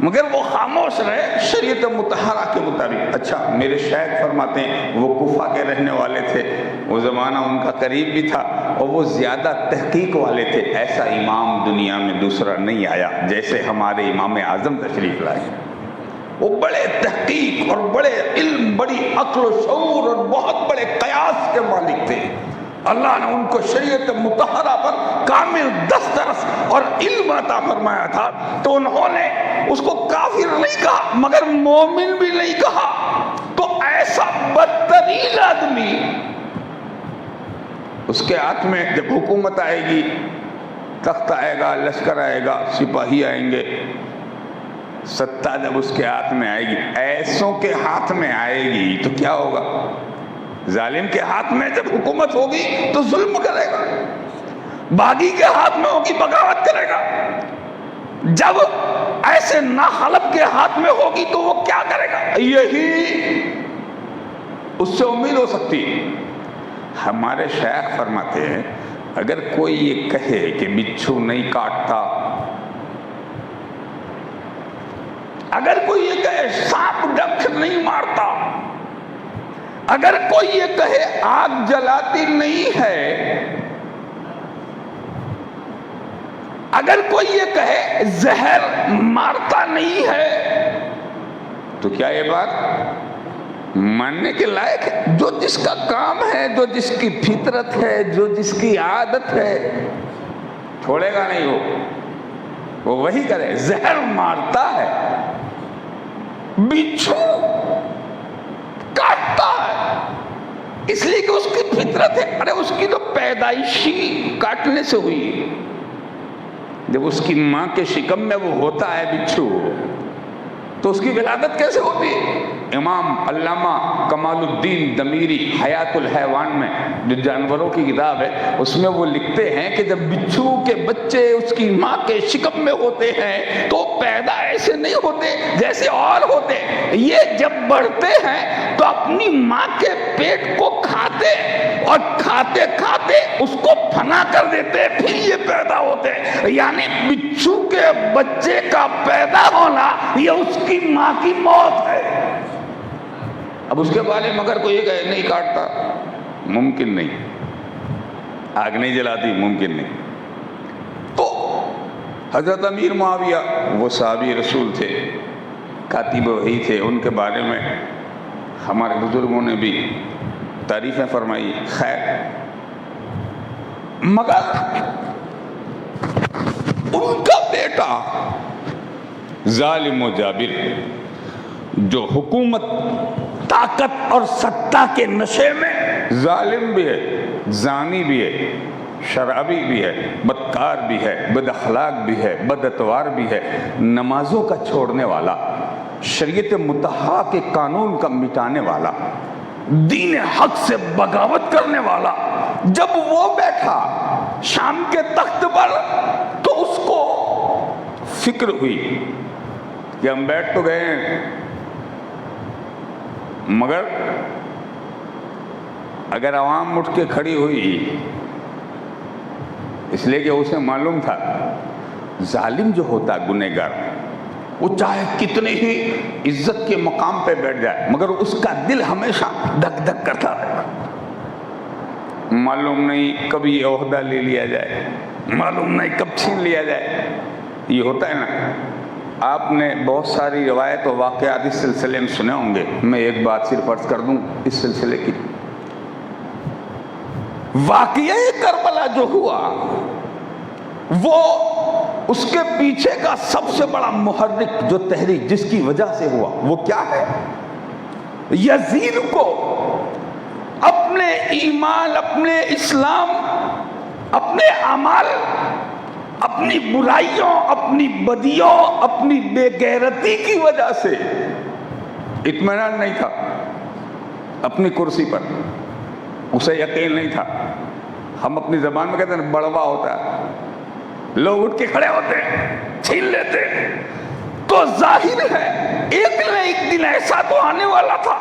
مگر وہ خاموش رہے شریعت مطہرہ کے مطابق۔ اچھا، میرے شیخ فرماتے ہیں وہ کوفہ کے رہنے والے تھے، وہ زمانہ ان کا قریب بھی تھا اور وہ زیادہ تحقیق والے تھے۔ ایسا امام دنیا میں دوسرا نہیں آیا جیسے ہمارے امام اعظم تشریف لائے۔ وہ بڑے تحقیق اور بڑے علم، بڑی عقل و شعور اور بہت بڑے قیاس کے مالک تھے۔ اللہ نے ان کو شریعت مطہرہ پر کامل دسترس اور علم عطا فرمایا تھا، تو انہوں نے اس کو کافر نہیں کہا مگر مومن بھی نہیں کہا۔ تو ایسا بدترین آدمی، اس کے ہاتھ میں جب حکومت آئے گی، تخت آئے گا، لشکر آئے گا، سپاہی آئیں گے، ستہ جب اس کے ہاتھ میں آئے گی، ایسوں کے ہاتھ میں آئے گی تو کیا ہوگا؟ ظالم کے ہاتھ میں جب حکومت ہوگی تو ظلم کرے گا، باغی کے ہاتھ میں ہوگی بغاوت کرے گا، جب ایسے ناخلف کے ہاتھ میں ہوگی تو وہ کیا کرے گا؟ یہی اس سے امید ہو سکتی ہے۔ ہمارے شیخ فرماتے ہیں اگر کوئی یہ کہے کہ بچھو نہیں کاٹتا، اگر کوئی یہ کہے سانپ ڈنک نہیں مارتا، اگر کوئی یہ کہے آگ جلاتی نہیں ہے، اگر کوئی یہ کہے زہر مارتا نہیں ہے، تو کیا یہ بات ماننے کے لائق ہے؟ جو جس کا کام ہے، جو جس کی فطرت ہے، جو جس کی عادت ہے، چھوڑے گا نہیں وہ وہی کرے۔ زہر مارتا ہے، بچھو کاٹتا ہے، اس لیے کہ اس کی فطرت ہے۔ ارے اس کی تو پیدائشی کاٹنے سے ہوئی، جب اس کی ماں کے شکم میں وہ ہوتا ہے بچھو، تو اس کی ولادت کیسے ہوتی ہے؟ امام علامہ کمال الدین دمیری حیات الحیوان میں، جو جانوروں کی کتاب ہے، اس میں وہ لکھتے ہیں کہ جب بچھو کے بچے اس کی ماں کے شکم میں ہوتے ہیں تو پیدا ایسے نہیں ہوتے جیسے اور ہوتے، یہ جب بڑھتے ہیں تو اپنی ماں کے پیٹ کو کھاتے اور کھاتے کھاتے اس کو فنا کر دیتے، پھر یہ پیدا ہوتے۔ یعنی بچھو کے بچے کا پیدا ہونا یہ اس کی ماں کی موت ہے۔ اب اس کے بارے میں اگر کوئی یہ کہے نہیں کاٹتا، ممکن نہیں، آگ نہیں جلاتی، ممکن نہیں۔ تو حضرت امیر معاویہ وہ صحابی رسول تھے، کاتب وحی تھے، ان کے بارے میں ہمارے بزرگوں نے بھی تعریفیں فرمائی۔ خیر، مگر ان کا بیٹا ظالم و جابر، جو حکومت، طاقت اور ستہ کے نشے میں ظالم بھی ہے، زانی بھی ہے، شرابی بھی ہے، بدکار بھی ہے، بد اخلاق بھی ہے، بد اتوار بھی ہے، نمازوں کا چھوڑنے والا، شریعت مطہرہ کے قانون کا مٹانے والا، دین حق سے بغاوت کرنے والا، جب وہ بیٹھا شام کے تخت پر تو اس کو فکر ہوئی کہ ہم بیٹھ تو گئے ہیں، مگر اگر عوام اٹھ کے کھڑی ہوئی، اس لیے کہ اسے معلوم تھا ظالم جو ہوتا گنہگار، وہ چاہے کتنی ہی عزت کے مقام پہ بیٹھ جائے مگر اس کا دل ہمیشہ دھک دھک کرتا رہے گا۔ معلوم نہیں کبھی یہ عہدہ لے لیا جائے، معلوم نہیں کب چھین لیا جائے. یہ ہوتا ہے نا. آپ نے بہت ساری روایت و واقعات اس سلسلے میں سنے ہوں گے. میں ایک بات صرف عرض کر دوں اس سلسلے کی. واقعہ کربلا جو ہوا وہ اس کے پیچھے کا سب سے بڑا محرک جو تحریک جس کی وجہ سے ہوا وہ کیا ہے؟ یزید کو اپنے ایمان، اپنے اسلام، اپنے اعمال، اپنی برائیوں، اپنی بدیوں، اپنی بے غیرتی کی وجہ سے اطمینان نہیں تھا اپنی کرسی پر. اسے یقین نہیں تھا. ہم اپنی زبان میں کہتے ہیں بڑوا ہوتا ہے، لوگ اٹھ کے کھڑے ہوتے ہیں، چھین لیتے. تو ظاہر ہے ایک نہ ایک دن ایسا تو آنے والا تھا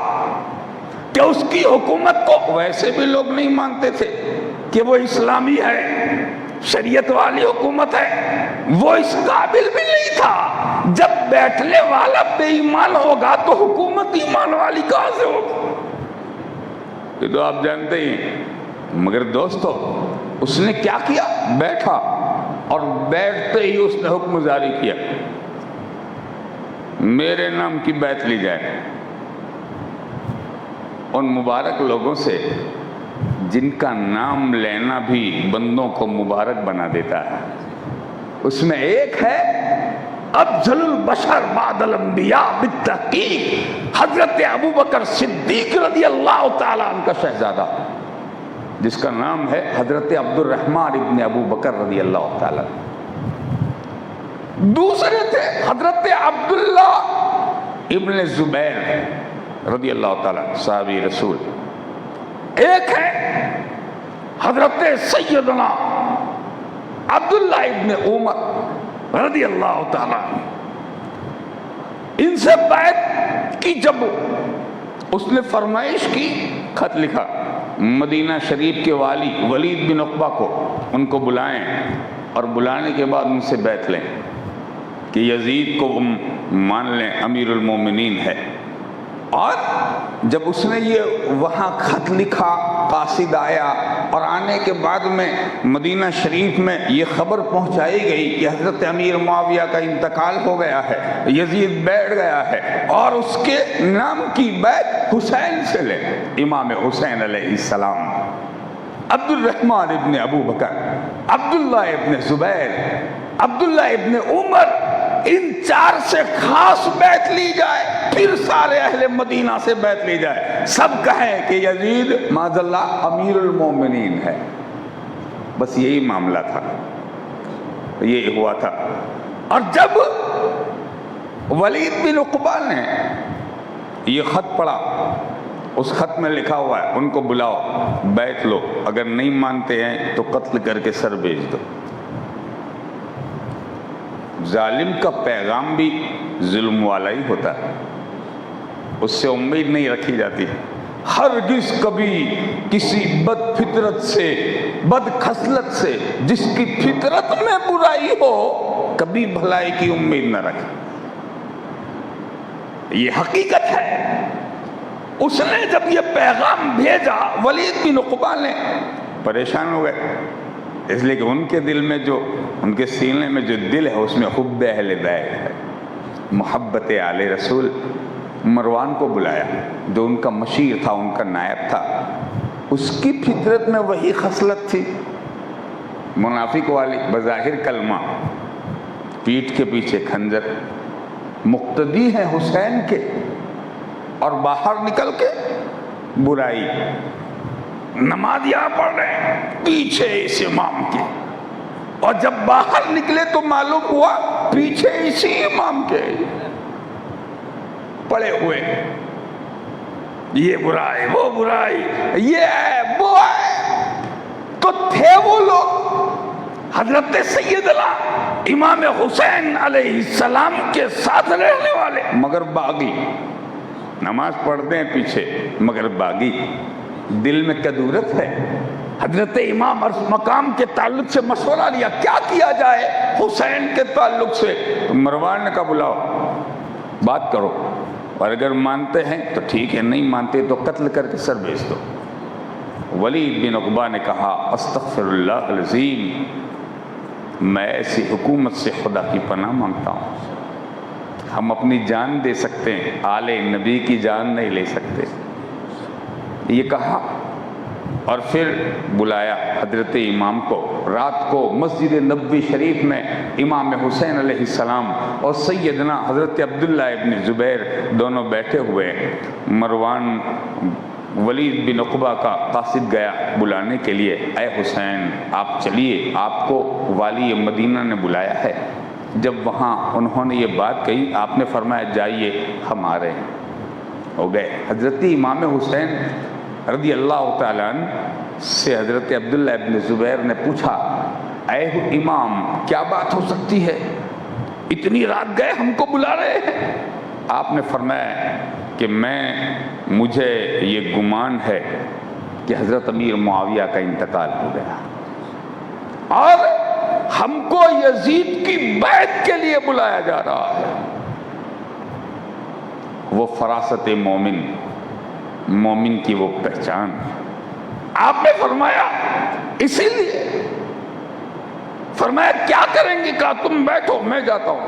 کہ اس کی حکومت کو ویسے بھی لوگ نہیں مانتے تھے کہ وہ اسلامی ہے، شریعت والی حکومت ہے. وہ اس قابل بھی نہیں تھا. جب بیٹھنے والا بے ایمان ہوگا تو حکومت ایمان والی کہاں سے ہوگی؟ یہ تو آپ جانتے ہی. مگر دوستو اس نے کیا کیا؟ بیٹھا اور بیٹھتے ہی اس نے حکم جاری کیا میرے نام کی بیعت لی جائے. ان مبارک لوگوں سے جن کا نام لینا بھی بندوں کو مبارک بنا دیتا ہے. اس میں ایک ہے افضل البشر بعد الانبیاء بالتحقیق، حضرت ابوبکر صدیق رضی اللہ تعالیٰ عنہ کا شہزادہ، جس کا نام ہے حضرت عبد الرحمن ابن ابو بکر رضی اللہ تعالیٰ. دوسرے تھے حضرت عبداللہ ابن زبیر رضی اللہ تعالیٰ صحابی رسول. ایک ہے حضرت سیدنا عبداللہ ابن عمر رضی اللہ تعالیٰ. ان سے بیعت کی جب اس نے فرمائش کی، خط لکھا مدینہ شریف کے والی ولید بن عقبہ کو ان کو بلائیں اور بلانے کے بعد ان سے بیعت لیں کہ یزید کو مان لیں امیر المومنین ہے. اور جب اس نے یہ وہاں خط لکھا، قاصد آیا اور آنے کے بعد میں مدینہ شریف میں یہ خبر پہنچائی گئی کہ حضرت امیر معاویہ کا انتقال ہو گیا ہے، یزید بیٹھ گیا ہے اور اس کے نام کی بیعت حسین سے لے. امام حسین علیہ السلام، عبد الرحمن ابن ابو بکر، عبداللہ ابن زبیر، عبداللہ ابن عمر، ان چار سے خاص بیعت لی جائے، پھر سارے اہل مدینہ سے بیعت لی جائے. سب کہیں کہ یزید معاذ اللہ امیر المومنین ہے. بس یہی معاملہ تھا، یہ ہوا تھا. اور جب ولید بن عقبہ نے یہ خط پڑھا، اس خط میں لکھا ہوا ہے ان کو بلاؤ، بیعت لو، اگر نہیں مانتے ہیں تو قتل کر کے سر بھیج دو. ظالم کا پیغام بھی ظلم والا ہی ہوتا ہے، اس سے امید نہیں رکھی جاتی. ہرگز کبھی کسی بد فطرت سے، بد خصلت سے جس کی فطرت میں برائی ہو، کبھی بھلائی کی امید نہ رکھے. یہ حقیقت ہے. اس نے جب یہ پیغام بھیجا، ولید بن عقبہ نے پریشان ہو گئے، اس لیے کہ ان کے دل میں جو، ان کے سینے میں جو دل ہے اس میں حب اہل بیت ہے، محبت آل رسول. مروان کو بلایا جو ان کا مشیر تھا، ان کا نائب تھا. اس کی فطرت میں وہی خصلت تھی منافق والی، بظاہر کلمہ، پیٹھ کے پیچھے خنجر، مقتدی ہیں حسین کے اور باہر نکل کے برائی. نماز یہاں پڑھ رہے ہیں پیچھے اس امام کے، اور جب باہر نکلے تو معلوم ہوا پیچھے اسی امام کے پڑے ہوئے. یہ برائی، وہ برائی، یہ ہے، وہ ہے. تو تھے وہ لوگ حضرت سیدنا امام حسین علیہ السلام کے ساتھ رہنے والے، مگر باغی. نماز پڑھتے ہیں پیچھے مگر باغی، دل میں کدورت ہے. حضرت امام عرض مقام کے تعلق سے مشورہ لیا کیا کیا جائے حسین کے تعلق سے. تو مروان نے کہا بلاؤ، بات کرو، اور اگر مانتے ہیں تو ٹھیک ہے، نہیں مانتے تو قتل کر کے سر بھیج دو. ولید بن عقبہ نے کہا استغفر اللہ العظیم، میں ایسی حکومت سے خدا کی پناہ مانگتا ہوں. ہم اپنی جان دے سکتے ہیں، آل نبی کی جان نہیں لے سکتے. یہ کہا اور پھر بلایا حضرت امام کو. رات کو مسجد نبوی شریف میں امام حسین علیہ السلام اور سیدنا حضرت عبداللہ ابن زبیر دونوں بیٹھے ہوئے. مروان ولید بن عقبہ کا قاصد گیا بلانے کے لیے. اے حسین آپ چلیے، آپ کو والی مدینہ نے بلایا ہے. جب وہاں انہوں نے یہ بات کہی، آپ نے فرمایا جائیے ہم آ رہے ہیں. ہو گئے. حضرت امام حسین رضی اللہ تعالیٰ عنہ سے حضرت عبداللہ ابن زبیر نے پوچھا، اے امام کیا بات ہو سکتی ہے، اتنی رات گئے ہم کو بلا رہے ہیں؟ آپ نے فرمایا کہ مجھے یہ گمان ہے کہ حضرت امیر معاویہ کا انتقال ہو گیا اور ہم کو یزید کی بیعت کے لیے بلایا جا رہا ہے. وہ فراست مومن کی وہ پہچان. آپ نے فرمایا اسی لیے فرمایا کیا کریں گے؟ کہا تم بیٹھو میں جاتا ہوں.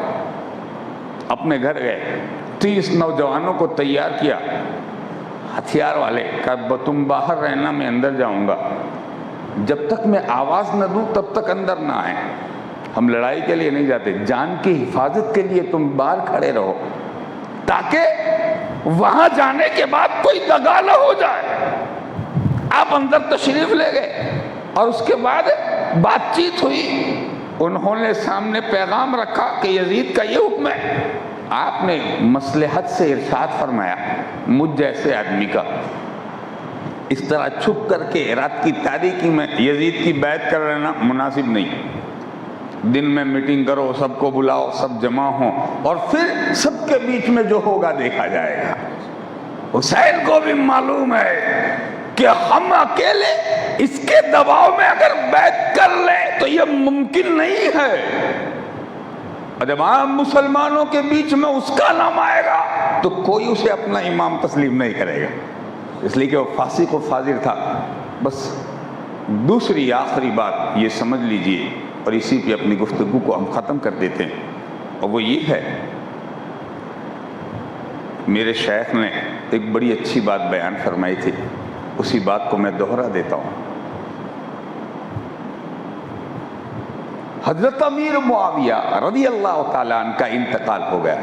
اپنے گھر گئے، 30 نوجوانوں کو تیار کیا ہتھیار والے. کہا تم باہر رہنا، میں اندر جاؤں گا. جب تک میں آواز نہ دوں تب تک اندر نہ آئیں. ہم لڑائی کے لیے نہیں جاتے، جان کی حفاظت کے لیے تم باہر کھڑے رہو تاکہ وہاں جانے کے بعد کوئی دغا نہ ہو جائے. آپ اندر تشریف لے گئے اور اس کے بعد بات چیت ہوئی. انہوں نے سامنے پیغام رکھا کہ یزید کا یہ حکم ہے. آپ نے مصلحت سے ارشاد فرمایا مجھ جیسے آدمی کا اس طرح چھپ کر کے رات کی تاریکی میں یزید کی بیعت کر لینا مناسب نہیں. دن میں میٹنگ کرو، سب کو بلاؤ، سب جمع ہوں اور پھر سب کے بیچ میں جو ہوگا دیکھا جائے گا. حسین کو بھی معلوم ہے کہ ہم اکیلے اس کے دباؤ میں اگر بیعت کر لیں تو یہ ممکن نہیں ہے. اور جب عام مسلمانوں کے بیچ میں اس کا نام آئے گا تو کوئی اسے اپنا امام تسلیم نہیں کرے گا، اس لیے کہ وہ فاسق و فاجر تھا. بس دوسری آخری بات یہ سمجھ لیجئے اور اسی پہ اپنی گفتگو کو ہم ختم کر دیتے ہیں، اور وہ یہ ہے میرے شیخ نے ایک بڑی اچھی بات بیان فرمائی تھی، اسی بات کو میں دوہرا دیتا ہوں. حضرت امیر معاویہ رضی اللہ تعالیٰ عنہ کا انتقال ہو گیا.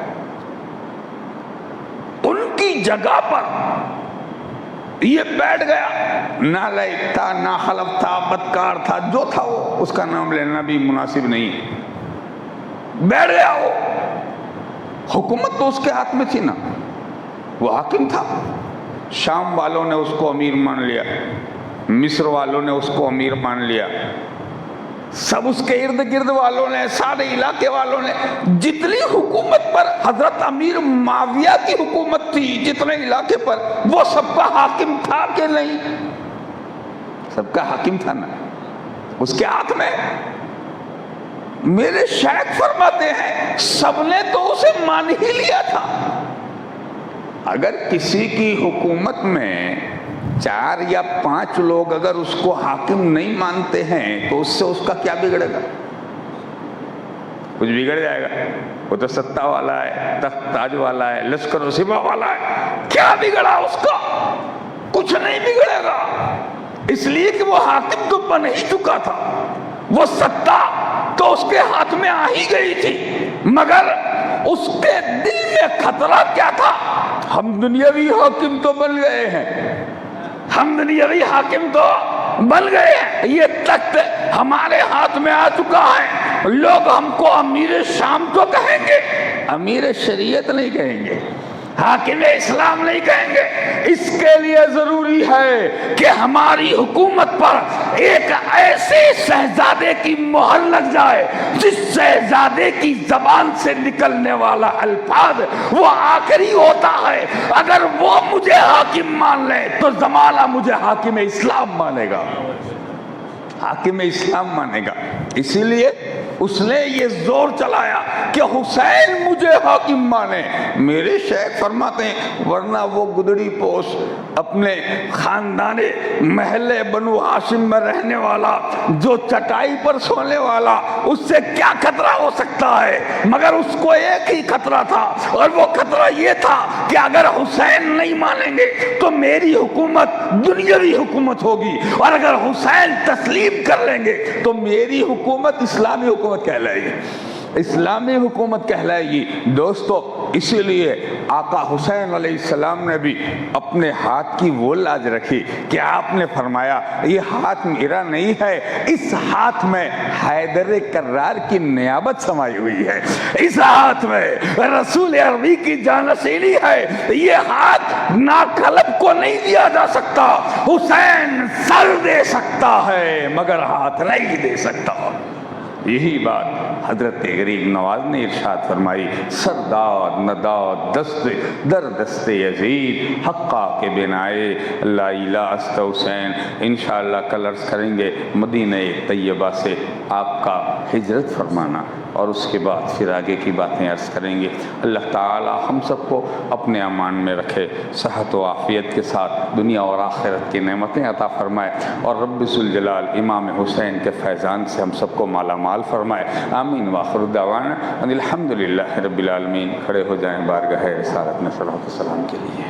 ان کی جگہ پر یہ بیٹھ گیا، نالائق تھا، ناخلف تھا، بدکار تھا، جو تھا وہ، اس کا نام لینا بھی مناسب نہیں. بیٹھ گیا وہ. حکومت تو اس کے ہاتھ میں تھی نا، وہ حاکم تھا. شام والوں نے اس کو امیر مان لیا، مصر والوں نے اس کو امیر مان لیا، سب اس کے ارد گرد والوں نے، سارے علاقے والوں نے. جتنی حکومت پر حضرت امیر معاویہ کی حکومت تھی، جتنے علاقے پر، وہ سب کا حاکم تھا کہ نہیں؟ سب کا حاکم تھا نا، اس کے ہاتھ میں. میرے شیخ فرماتے ہیں سب نے تو اسے مان ہی لیا تھا. اگر کسی کی حکومت میں 4 یا 5 لوگ اگر اس کو حاکم نہیں مانتے ہیں تو اس سے اس کا کیا بگڑے گا؟ کچھ بگڑ جائے گا. وہ تو ستہ والا ہے، تخت تاج والا ہے، لشکر و سپاہ والا ہے، کیا بگڑا اس کا؟ کچھ نہیں بگڑے گا، اس لیے کہ وہ حاکم تو بن ہی چکا تھا. وہ ستہ تو اس کے ہاتھ میں آ ہی گئی تھی، مگر اس کے دل میں خطرہ کیا تھا؟ ہم دنیاوی حاکم تو بن گئے ہیں، ہم دنیاوی حاکم تو بن گئے ہیں، یہ تخت ہمارے ہاتھ میں آ چکا ہے. لوگ ہم کو امیر شام تو کہیں گے، امیر شریعت نہیں کہیں گے، حاکم اسلام نہیں کہیں گے. اس کے لیے ضروری ہے کہ ہماری حکومت پر ایک ایسے شہزادے کی مہر لگ جائے جس شہزادے کی زبان سے نکلنے والا الفاظ وہ آخری ہوتا ہے. اگر وہ مجھے حاکم مان لے تو زمانہ مجھے حاکم اسلام مانے گا. حاکم اسلام مانے گا۔ اسی لیے اس نے یہ زور چلایا کہ حسین مجھے حاکم مانے۔ میرے شیخ فرماتے ہیں ورنہ وہ گدڑی پوش اپنے خاندان محل بنو ہاشم میں رہنے والا، جو چٹائی پر سونے والا، اس سے کیا خطرہ ہو سکتا ہے؟ مگر اس کو ایک ہی خطرہ تھا، اور وہ خطرہ یہ تھا کہ اگر حسین نہیں مانیں گے تو میری حکومت دنیاوی حکومت ہوگی، اور اگر حسین تسلیم کر لیں گے تو میری حکومت اسلامی حکومت کہلائے گی، اسلامی حکومت کہلائے گی۔ دوستو اسی لیے آقا حسین علیہ السلام نے بھی اپنے ہاتھ کی وہ لاج رکھی کہ آپ نے فرمایا یہ ہاتھ میرا نہیں ہے، اس ہاتھ میں حیدر کرار کی نیابت سمائی ہوئی ہے، اس ہاتھ میں رسول عربی کی جانشینی ہے، یہ ہاتھ ناقلب کو نہیں دیا جا سکتا، حسین سر دے سکتا ہے مگر ہاتھ نہیں دے سکتا۔ یہی بات حضرت غریب نواز نے ارشاد فرمائی، سرداد نداد دست در دست یزید حقا کے بنائے لا الہ است حسین۔ انشاءاللہ کل عرض کریں گے مدینہ طیبہ سے آپ کا ہجرت فرمانا، اور اس کے بعد پھر آگے کی باتیں عرض کریں گے۔ اللہ تعالی ہم سب کو اپنے امان میں رکھے، صحت و عافیت کے ساتھ دنیا اور آخرت کی نعمتیں عطا فرمائے، اور رب ذوالجلال امام حسین کے فیضان سے ہم سب کو مالا مال فرمائے۔ آمین وآخر دعوانا ان الحمدللہ رب العالمین۔ کھڑے ہو جائیں بارگاہ رسالت میں صلوات و سلام کے لیے۔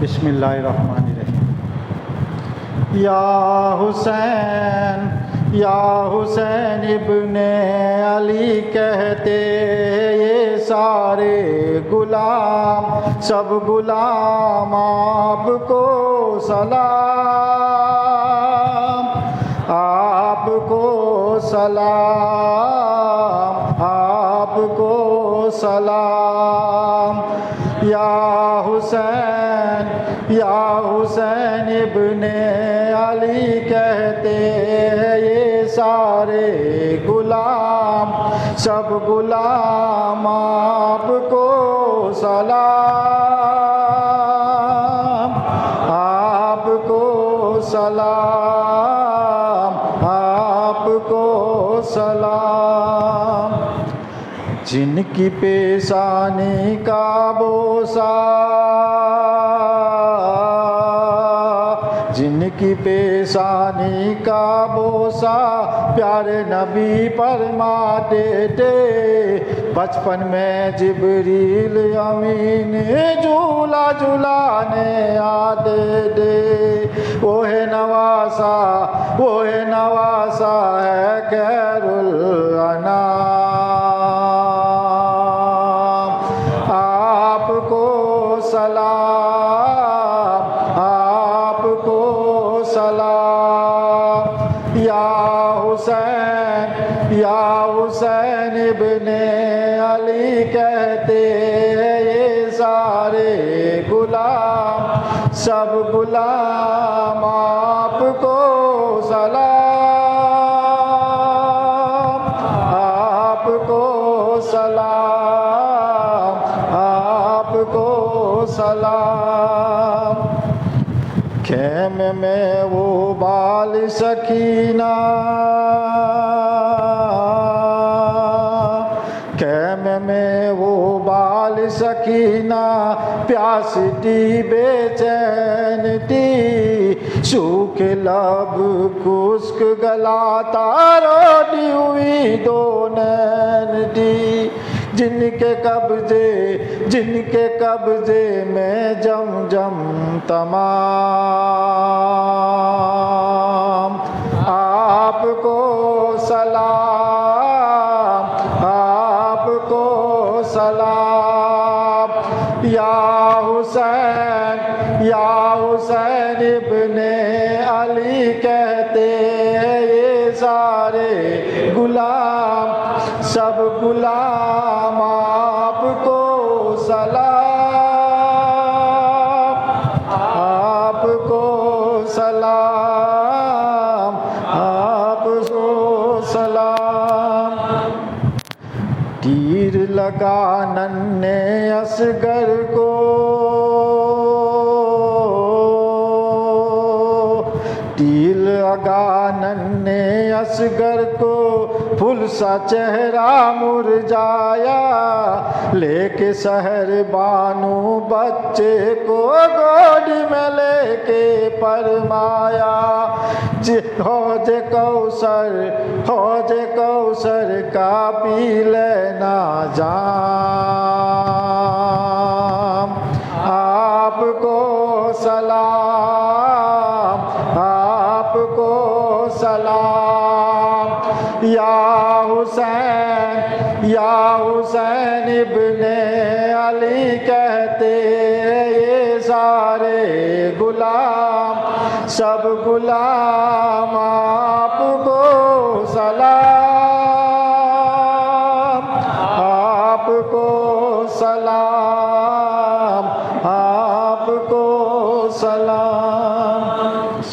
بسم اللہ الرحمن الرحیم۔ یا حسین ابن علی کہتے یہ سارے غلام، سب غلام آپ کو سلام، آپ کو سلام، آپ کو سلام۔ یا حسین ابن علی کہتے یہ سارے غلام، سب غلام آپ کو سلام، آپ کو سلام، آپ کو سلام۔ جن کی پیشانی کا بوسہ، جن کی پیشانی کا بوسہ پیارے نبی فرماتے تھے، بچپن میں جبریل امین جھولا جھلانے آتے تھے۔ وہ ہے نواسا ہے خیر الانام، آپ کو سلام، آپ کو سلام۔ یا حسین ابن علی کہتے یہ سارے غلام، سب غلام آپ کو سلام، آپ کو سلام، آپ کو سلام۔ خیمے میں وہ بال سکینہ، خیمے میں وہ بال سکینہ، پیاس تھی بے چین تھی، سوکھ لب خشک گلا روٹی ہوئی دو نین تھی، جن کے قبضے میں جم تمام، آپ کو سلام، آپ کو سلام۔ یا حسین ابن علی کہتے یہ سارے غلام سب غلام آپ کو سلام، آپ کو سلام، آپ کو سلام۔ تیر لگا ننھے اصغر کو، تیر لگا ننھے اصغر کو، پھول سا چہرہ مرجھایا، لے کے سحر بانو بچے کو گود میں لے کے فرمایا، حوض کوثر کا پی لینا جام، آپ کو سلام، آپ کو سلام۔ یا حسین ابن علی کہتے یہ سارے غلام سب غلام آپ کو سلام، آپ کو سلام، آپ کو سلام۔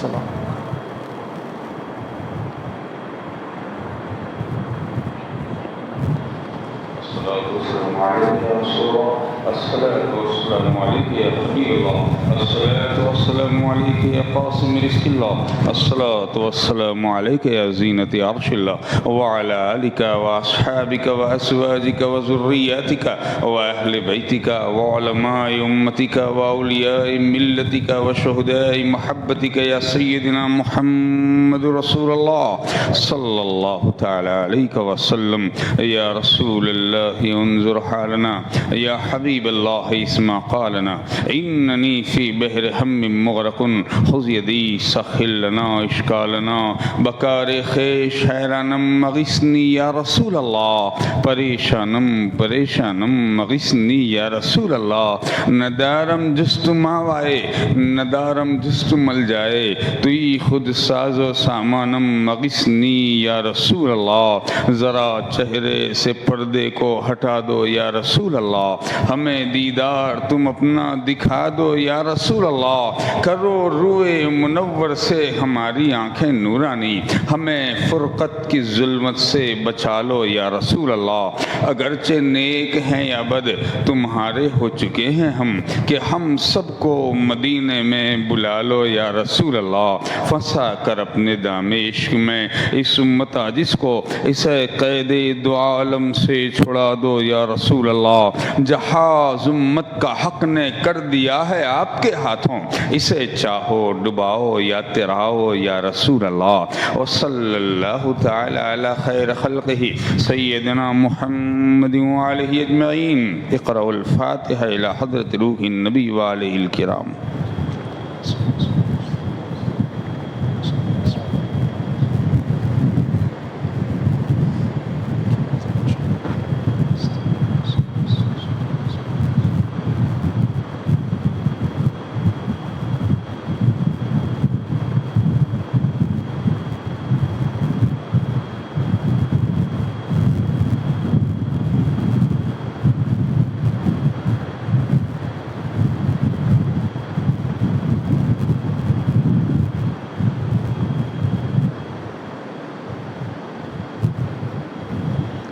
سلام۔ الصلاة والسلام عليك يا حبيب الله، الصلاة والسلام عليك يا قاسم رزق الله، الصلاة والسلام عليك يا زينة عرش الله، وعلى آلك وأصحابك وأزواجك وذرياتك وأهل بيتك وعلماء أمتك وأولياء ملتك وشهداء محبتك يا سيدنا محمد رسول الله صلى الله تعالى عليك وسلم۔ يا رسول الله انظر حالنا، يا حبيب الله اسمع قالنا، إنني في بحر هم مغرق، خذ يدي سخل لنا اشکالنا، بکار خیش حیرانم مغثنی یا رسول اللہ، پریشانم مغثنی یا رسول اللہ، ندارم جست ماوائے ندارم جست مل جائے، توی خود ساز و سامانم مغثنی یا رسول اللہ، ذرا چہرے سے پردے کو ہٹا دو یا رسول اللہ، ہمیں دیدار تم اپنا دکھا دو یا رسول اللہ، کرو روئے منور سے ہماری آنکھیں نورانی، ہمیں فرقت کی ظلمت سے بچا لو یا رسول اللہ، اگرچہ نیک ہیں یا بد تمہارے ہو چکے ہیں ہم، کہ ہم سب کو مدینے میں بلا لو یا رسول اللہ، پھنسا کر اپنے دام عشق میں اس امت عاجز کو، اسے قید دو عالم سے چھڑا دو یا رسول اللہ، جہاز امت کا حق نے کر دیا ہے آپ کے ہاتھوں، اسے چاہو ڈباؤ یا تراؤ یا رسول اللہ، وصلی اللہ تعالی علی خیر خلقہ سیدنا محمد وآلہ اجمعین۔ اقرأوا الفاتحہ الی حضرت روح النبی وآلہ الکرام۔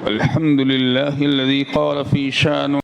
الحمد لله الذي قال في شأن